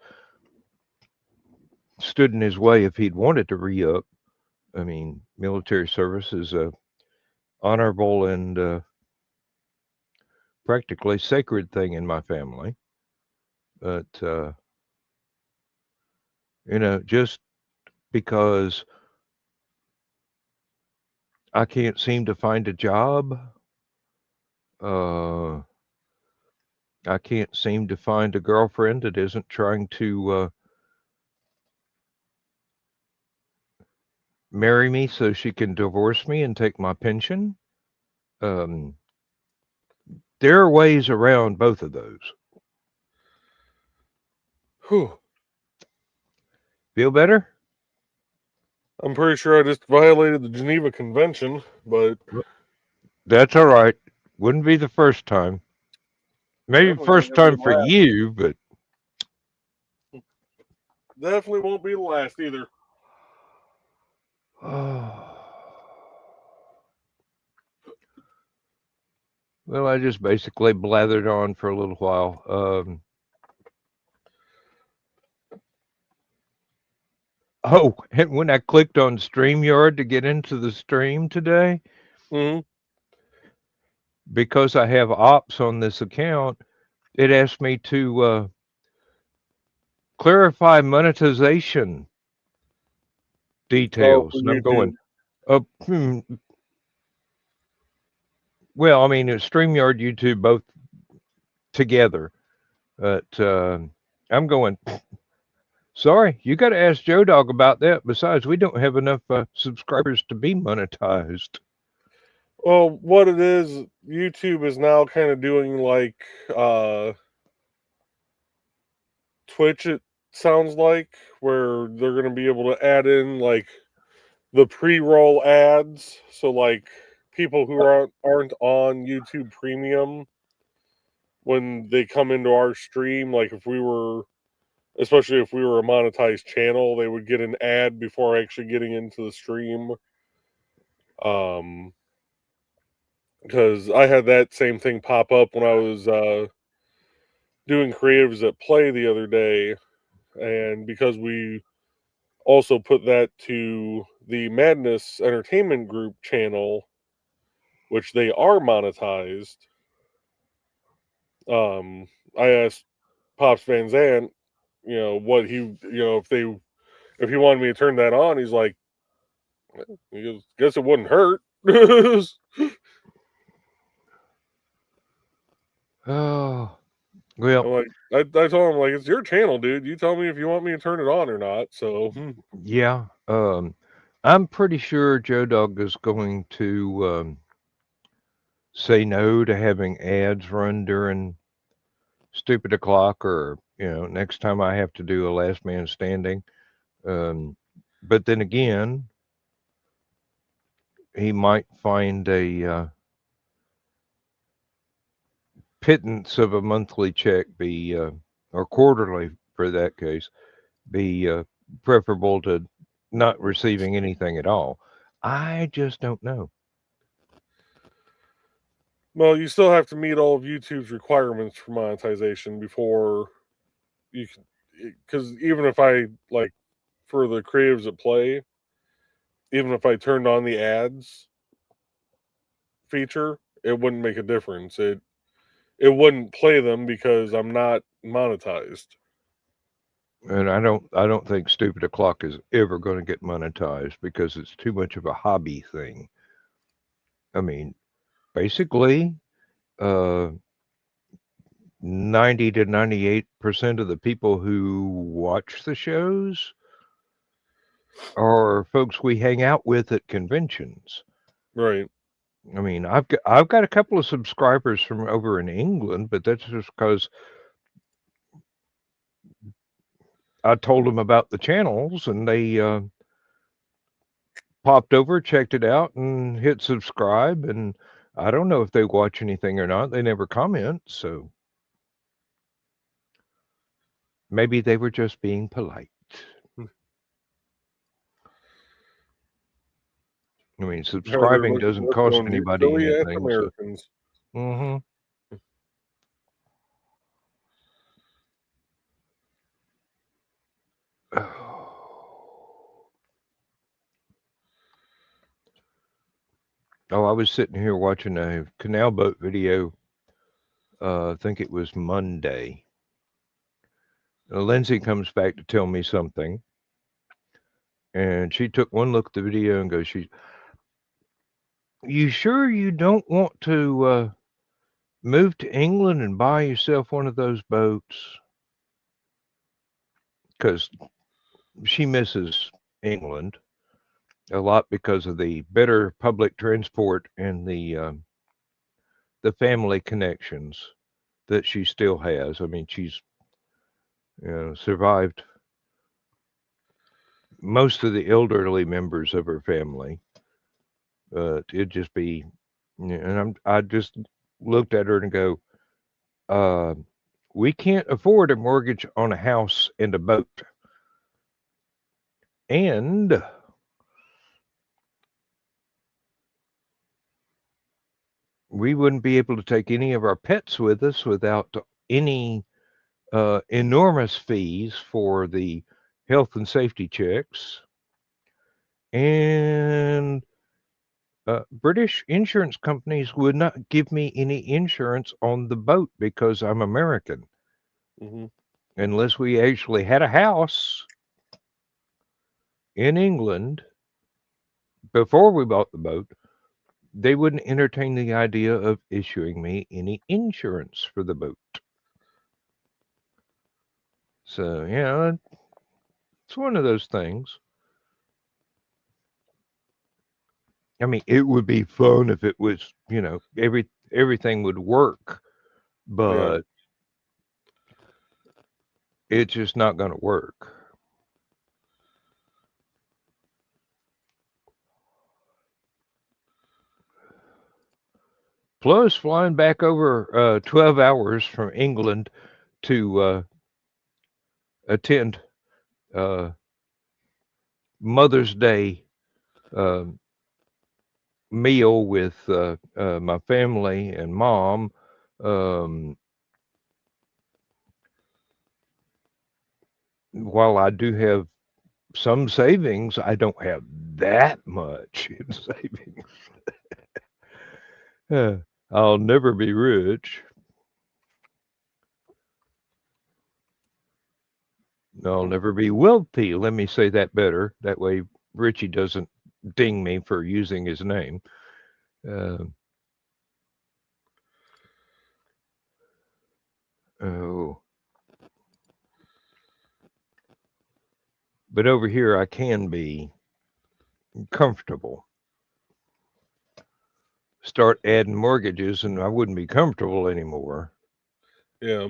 stood in his way if he'd wanted to re-up. I mean, military service is a honorable and practically sacred thing in my family. But, just because I can't seem to find a job, I can't seem to find a girlfriend that isn't trying to marry me so she can divorce me and take my pension. There are ways around both of those. Whew. Feel better? I'm pretty sure I just violated the Geneva Convention, but that's all right. Wouldn't be the first time. Maybe definitely first won't be time the for last. you, but Definitely won't be the last either. Well, I just basically blathered on for a little while. Oh, and when I clicked on StreamYard to get into the stream today, because I have ops on this account, it asked me to clarify monetization details. And I'm going, well, I mean, it's StreamYard, YouTube, both together. But I'm going, sorry, you got to ask Joe Dog about that. Besides, we don't have enough subscribers to be monetized. Well, what it is, YouTube is now kind of doing like Twitch, it sounds like, where they're going to be able to add in like the pre-roll ads. So like people who aren't on YouTube Premium, when they come into our stream, like especially if we were a monetized channel, they would get an ad before actually getting into the stream. Because I had that same thing pop up when I was doing creatives at Play the other day, and because we also put that to the Madness Entertainment Group channel, which they are monetized, I asked Pops Van Zandt, what he, if he wanted me to turn that on. He's like, he goes, guess it wouldn't hurt. Oh, well, I told him, like, it's your channel, dude. You tell me if you want me to turn it on or not. So yeah, I'm pretty sure Joe Dog is going to say no to having ads run during stupid o'clock, or next time I have to do a last man standing. But then again, he might find a pittance of a monthly check be, or quarterly for that case, be preferable to not receiving anything at all. I just don't know. Well, you still have to meet all of YouTube's requirements for monetization before you can. Because even if I like for the creatives that play, even if I turned on the ads feature, it wouldn't make a difference. It wouldn't play them because I'm not monetized. And I don't think Stupid O'Clock is ever going to get monetized because it's too much of a hobby thing. I mean, basically, 90 to 98% of the people who watch the shows are folks we hang out with at conventions. Right. I mean, I've got a couple of subscribers from over in England, but that's just because I told them about the channels and they popped over, checked it out, and hit subscribe. And I don't know if they watch anything or not. They never comment, so maybe they were just being polite. I mean, They're subscribing looking doesn't at cost going, "You anybody silly ass anything. So, Americans." mm-hmm. Oh, I was sitting here watching a canal boat video. I think it was Monday. Lindsay comes back to tell me something, and she took one look at the video and goes, "You sure you don't want to move to England and buy yourself one of those boats?" Because she misses England a lot because of the better public transport and the family connections that she still has. I mean, she's survived most of the elderly members of her family. It'd just be, and I just looked at her and go, we can't afford a mortgage on a house and a boat. And we wouldn't be able to take any of our pets with us without any enormous fees for the health and safety checks. And British insurance companies would not give me any insurance on the boat because I'm American. Mm-hmm. Unless we actually had a house in England before we bought the boat, they wouldn't entertain the idea of issuing me any insurance for the boat. So, yeah, it's one of those things. I mean, it would be fun if it was, everything would work, but it's just not going to work. Plus, flying back over 12 hours from England to attend Mother's Day meal with my family and mom. While I do have some savings, I don't have that much in savings. I'll never be rich. I'll never be wealthy. Let me say that better. That way Richie doesn't ding me for using his name. Oh. But over here I can be comfortable. Start adding mortgages and I wouldn't be comfortable anymore. Yeah.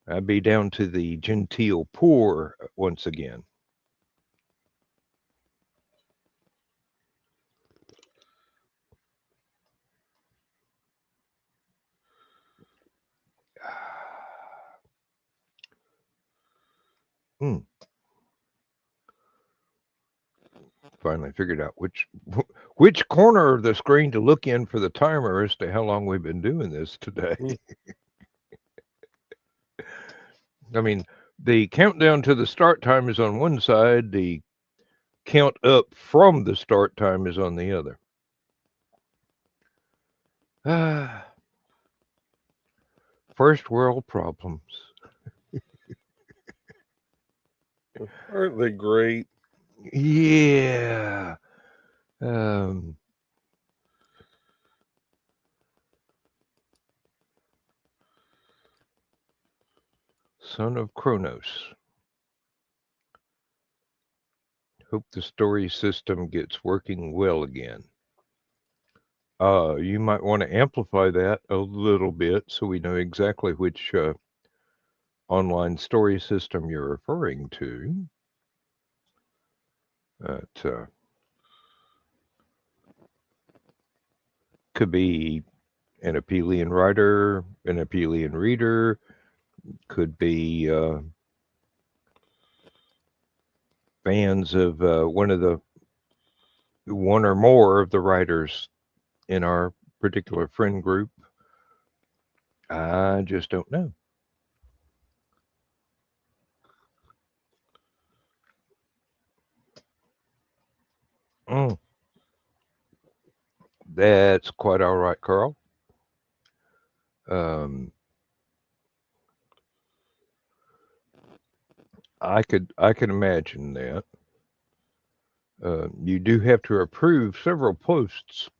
I'd be down to the genteel poor once again. Finally figured out which corner of the screen to look in for the timer as to how long we've been doing this today. I mean, the countdown to the start time is on one side, the count up from the start time is on the other. First world problems. Aren't they great? Yeah. Son of Kronos. Hope the story system gets working well again. You might want to amplify that a little bit so we know exactly which online story system you're referring to. Could be an Apelian writer, an Apelian reader, could be fans of one or more of the writers in our particular friend group. I just don't know. That's quite all right, Carl. I could imagine that. You do have to approve several posts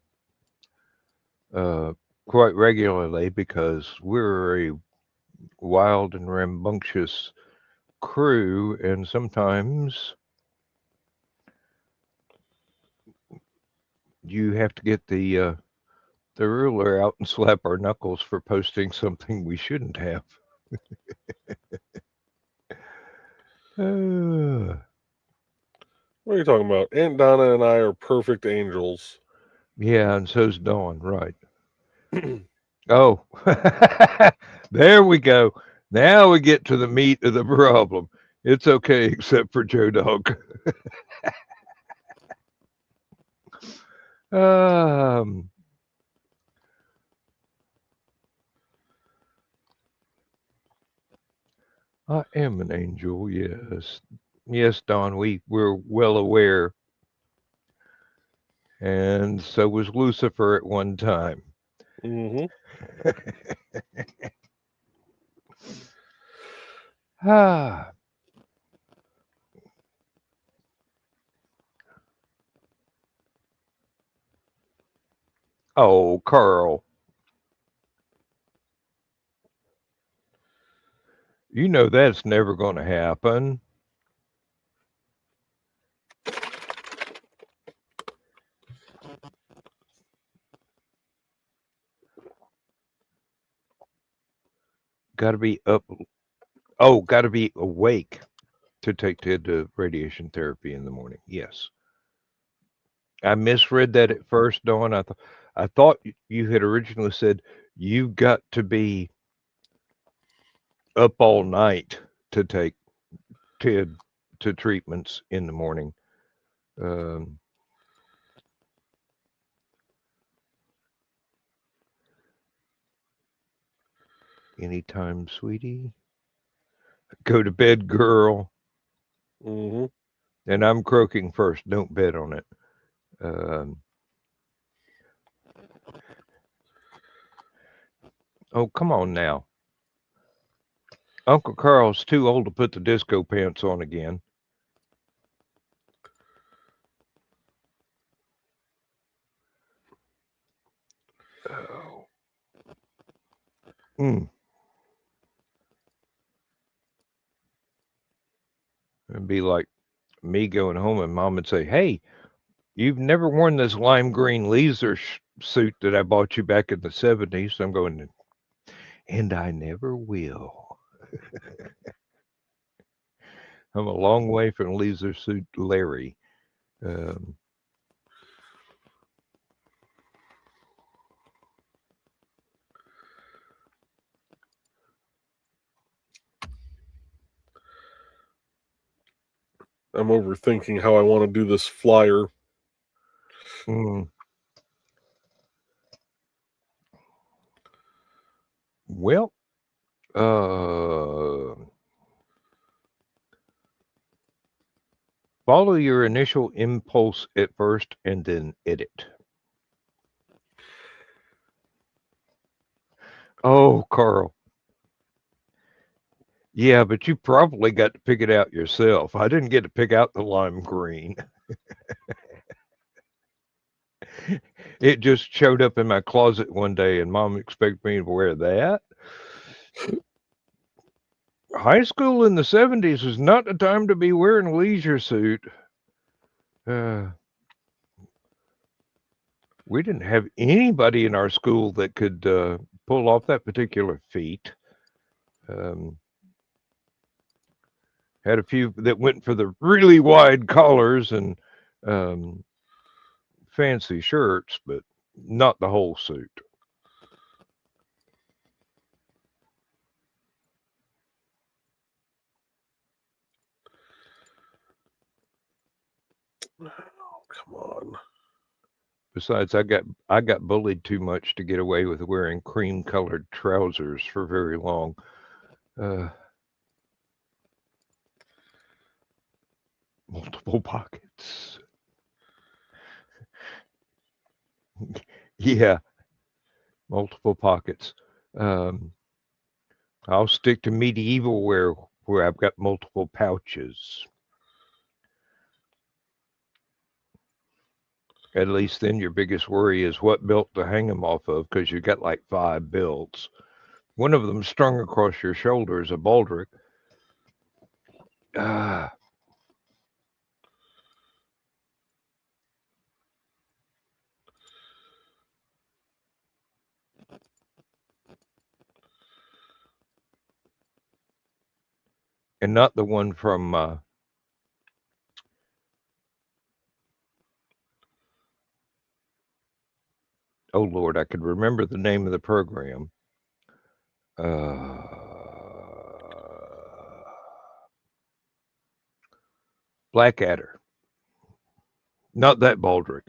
quite regularly because we're a wild and rambunctious crew, and sometimes you have to get the ruler out and slap our knuckles for posting something we shouldn't have. What are you talking about? Aunt Donna and I are perfect angels. Yeah, and so's Dawn, right. Oh, there we go. Now we get to the meat of the problem. It's okay, except for Joe Dog. I am an angel, yes. Yes, Don, we're well aware. And so was Lucifer at one time. Mm-hmm. Oh, Carl. You know that's never going to happen. Got to be up. Oh, got to be awake to take Ted to radiation therapy in the morning. Yes. I misread that at first, Dawn. I thought you had originally said you got to be up all night to take Ted to treatments in the morning. Anytime, sweetie. Go to bed, girl. Mm-hmm. And I'm croaking first. Don't bet on it. Oh, come on now. Uncle Carl's too old to put the disco pants on again. Oh. It'd be like me going home and Mom would say, "Hey, you've never worn this lime green laser suit that I bought you back in the 70s." I'm going, and I never will. I'm a long way from Leisure Suit Larry. I'm overthinking how I want to do this flyer. Well, follow your initial impulse at first and then edit. Oh, Carl. Yeah, but you probably got to pick it out yourself. I didn't get to pick out the lime green. It just showed up in my closet one day, and Mom expected me to wear that. High school in the 70s was not the time to be wearing a leisure suit. We didn't have anybody in our school that could pull off that particular feat. Had a few that went for the really wide collars and fancy shirts, but not the whole suit. Oh, come on. Besides, I got bullied too much to get away with wearing cream-colored trousers for very long. Multiple pockets. Yeah, multiple pockets. I'll stick to medieval wear where I've got multiple pouches. At least then your biggest worry is what belt to hang them off of, because you got like 5 belts. One of them strung across your shoulder is a baldric. And not the one from oh Lord, I could remember the name of the program. Blackadder. Not that baldric.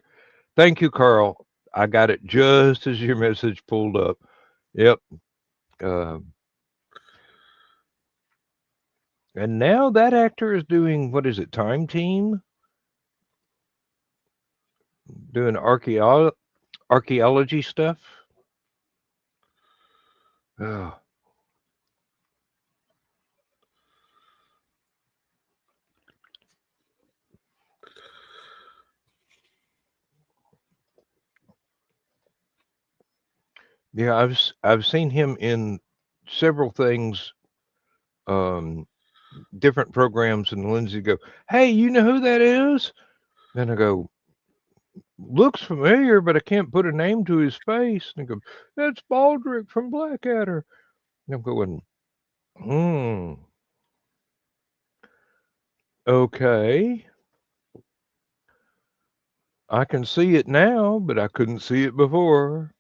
Thank you, Carl. I got it just as your message pulled up. Yep. And now that actor is doing, what is it, Time Team? Doing archaeology stuff. Oh. Yeah, I've seen him in several things, different programs, and Lindsay go, "Hey, you know who that is?" And I go, "Looks familiar, but I can't put a name to his face." And I go, "That's Baldric from Blackadder." And I'm going, okay. I can see it now, but I couldn't see it before.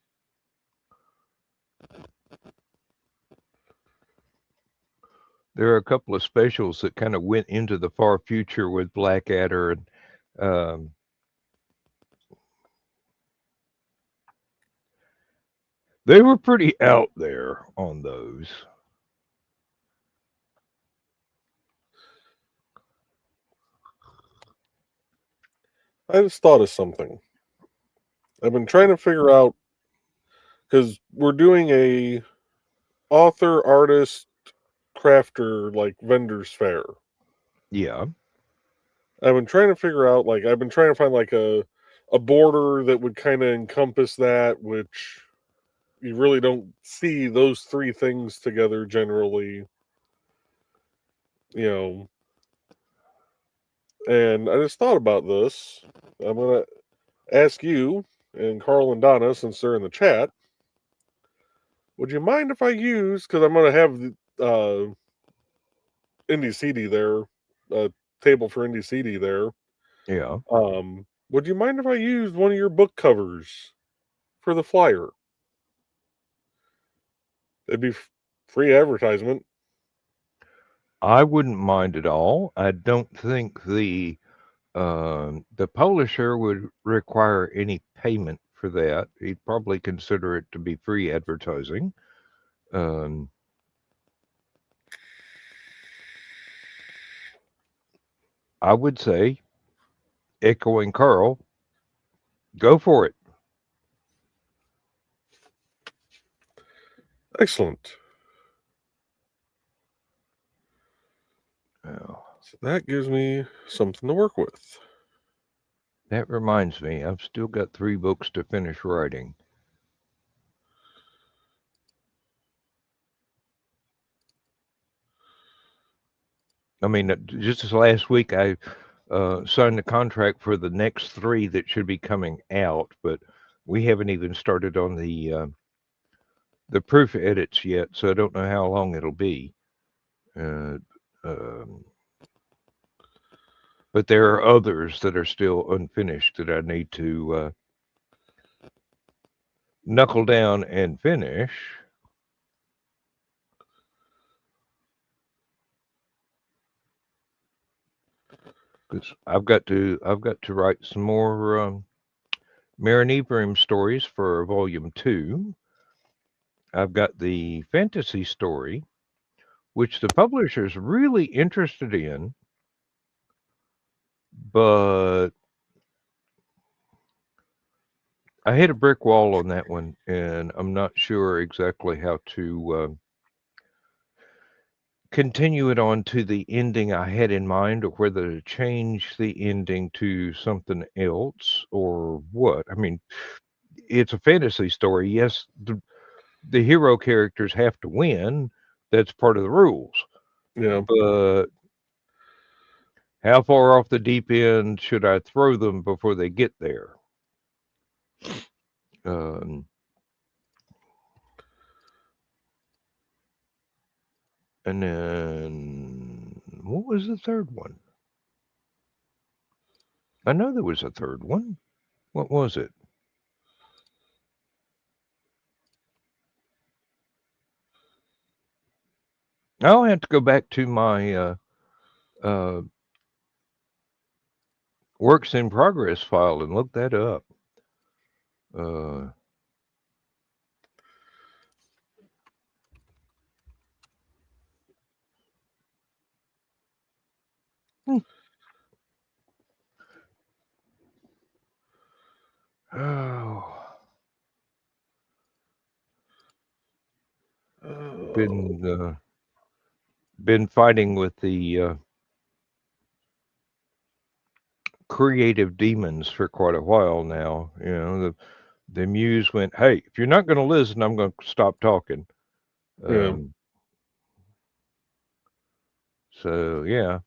There are a couple of specials that kind of went into the far future with Blackadder, and they were pretty out there on those. I just thought of something. I've been trying to figure out, because we're doing a author, artist, crafter, like vendors fair. Yeah. I've been trying to figure out, like, I've been trying to find like a border that would kind of encompass that, which you really don't see those three things together generally, you know. And I just thought about this. I'm going to ask you and Carl and Donna, since they're in the chat, would you mind if I use, because I'm going to have Indie CD there, a table for Indie CD there. Yeah. Would you mind if I used one of your book covers for the flyer? It'd be free advertisement. I wouldn't mind at all. I don't think the publisher would require any payment for that. He'd probably consider it to be free advertising. Um, I would say, echoing Carl, go for it. Excellent. Oh, So that gives me something to work with. that reminds me, I've still got 3 books to finish writing. I mean, just this last week, I signed the contract for the next 3 that should be coming out, but we haven't even started on the proof edits yet, so I don't know how long it'll be. But there are others that are still unfinished that I need to knuckle down and finish. Because I've got to write some more Marin Ephraim stories for Volume 2. I've got the fantasy story, which the publisher's really interested in, but I hit a brick wall on that one, and I'm not sure exactly how to continue it on to the ending I had in mind, or whether to change the ending to something else or what. I mean, it's a fantasy story. Yes, the hero characters have to win. That's part of the rules. Yeah. But how far off the deep end should I throw them before they get there? And then, what was the third one? I know there was a third one. What was it? I'll have to go back to my works in progress file and look that up. Oh. Been fighting with the creative demons for quite a while now. You know, the muse went, "Hey, if you're not going to listen, I'm going to stop talking." Yeah. So yeah,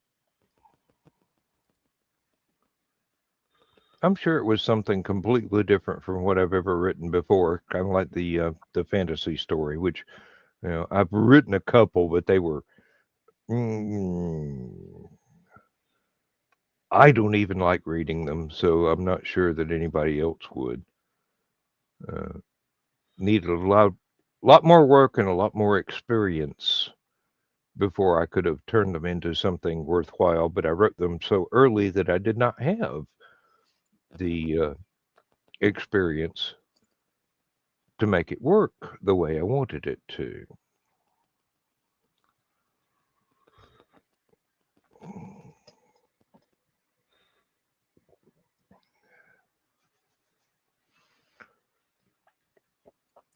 I'm sure it was something completely different from what I've ever written before. Kind of like the fantasy story, which I've written a couple, but they were. I don't even like reading them, so I'm not sure that anybody else would. Needed a lot more work and a lot more experience before I could have turned them into something worthwhile. But I wrote them so early that I did not have the experience to make it work the way I wanted it to.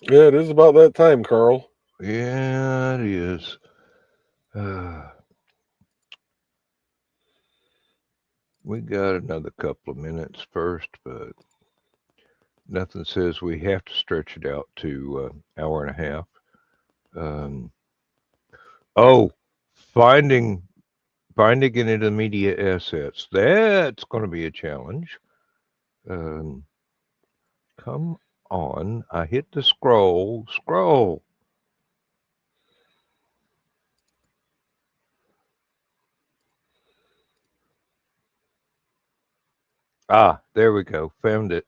Yeah, it is about that time, Carl. Yeah, it is. We got another couple of minutes first, but nothing says we have to stretch it out to hour and a half. Finding it into media assets. That's going to be a challenge. Come on. I hit the scroll. Scroll. Ah, there we go. Found it.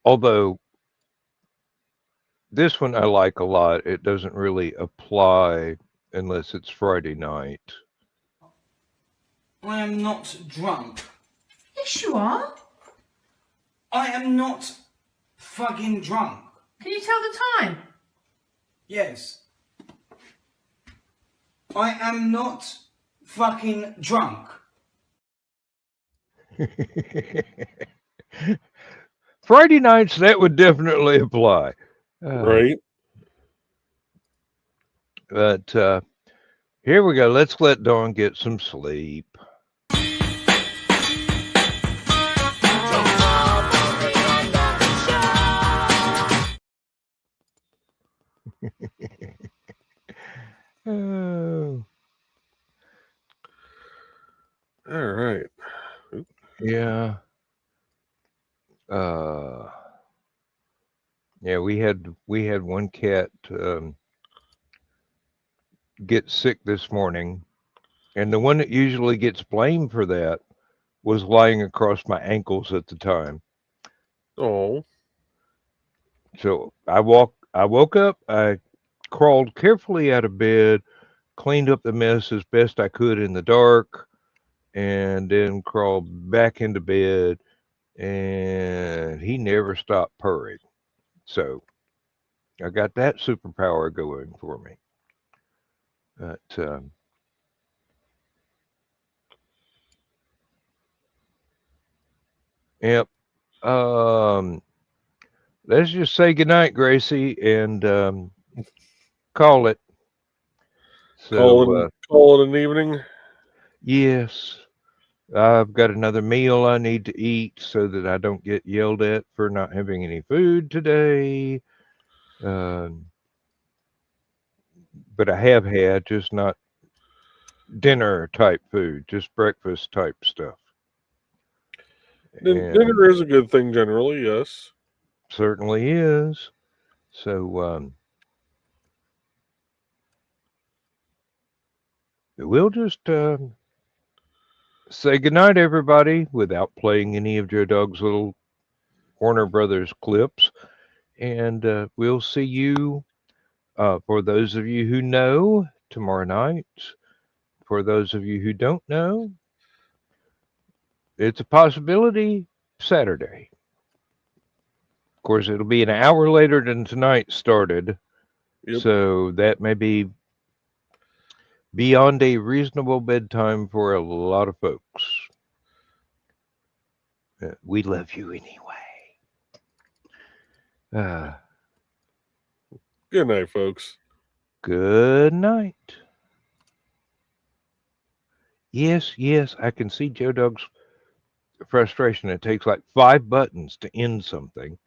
Although This one I like a lot. It doesn't really apply unless it's Friday night. I am not drunk. Yes, you are. I am not fucking drunk. Can you tell the time? Yes. I am not fucking drunk. Friday nights, that would definitely apply. Right? But here we go. Let's let Dawn get some sleep. Oh, All right. yeah. Yeah, we had one cat get sick this morning, and the one that usually gets blamed for that was lying across my ankles at the time. Oh. So I woke up, I crawled carefully out of bed, cleaned up the mess as best I could in the dark, and then crawled back into bed, and he never stopped purring. So I got that superpower going for me. But yep. Let's just say goodnight, Gracie, and call it. So call it an evening. yes, I've got another meal I need to eat so that I don't get yelled at for not having any food today. But I have had just not dinner type food, just breakfast type stuff. And Dinner is a good thing generally, yes. certainly is. So we'll just say goodnight, everybody, without playing any of Joe Dog's little Warner Brothers clips. And we'll see you, for those of you who know, tomorrow night. For those of you who don't know, it's a possibility Saturday. Of course, it'll be an hour later than tonight started. Yep. So that may be beyond a reasonable bedtime for a lot of folks. We love you anyway. Good night, folks. Good night. Yes, I can see Joe Dog's frustration. It takes like 5 buttons to end something.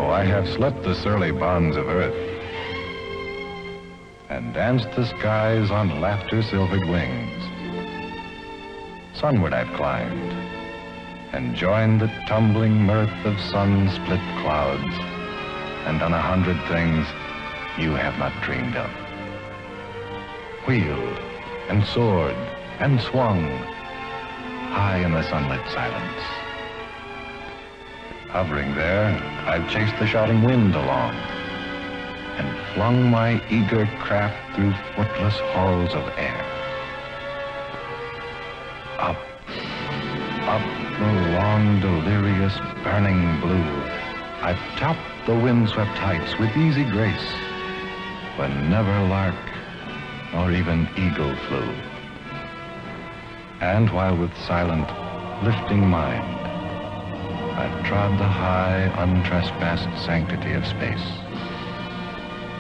I have slept the surly bonds of earth and danced the skies on laughter-silvered wings. Sunward I've climbed and joined the tumbling mirth of sun-split clouds and done 100 things you have not dreamed of. Wheeled and soared and swung high in the sunlit silence. Hovering there, I've chased the shouting wind along and flung my eager craft through footless halls of air. Up the long, delirious, burning blue, I've topped the windswept heights with easy grace, when never lark nor even eagle flew. And while with silent, lifting mind, I've trod the high, untrespassed sanctity of space,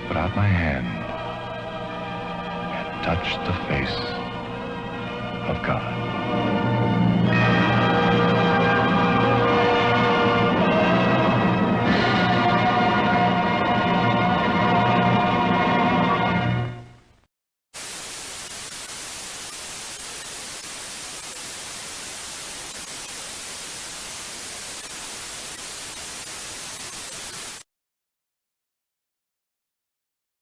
put out my hand and touch the face of God.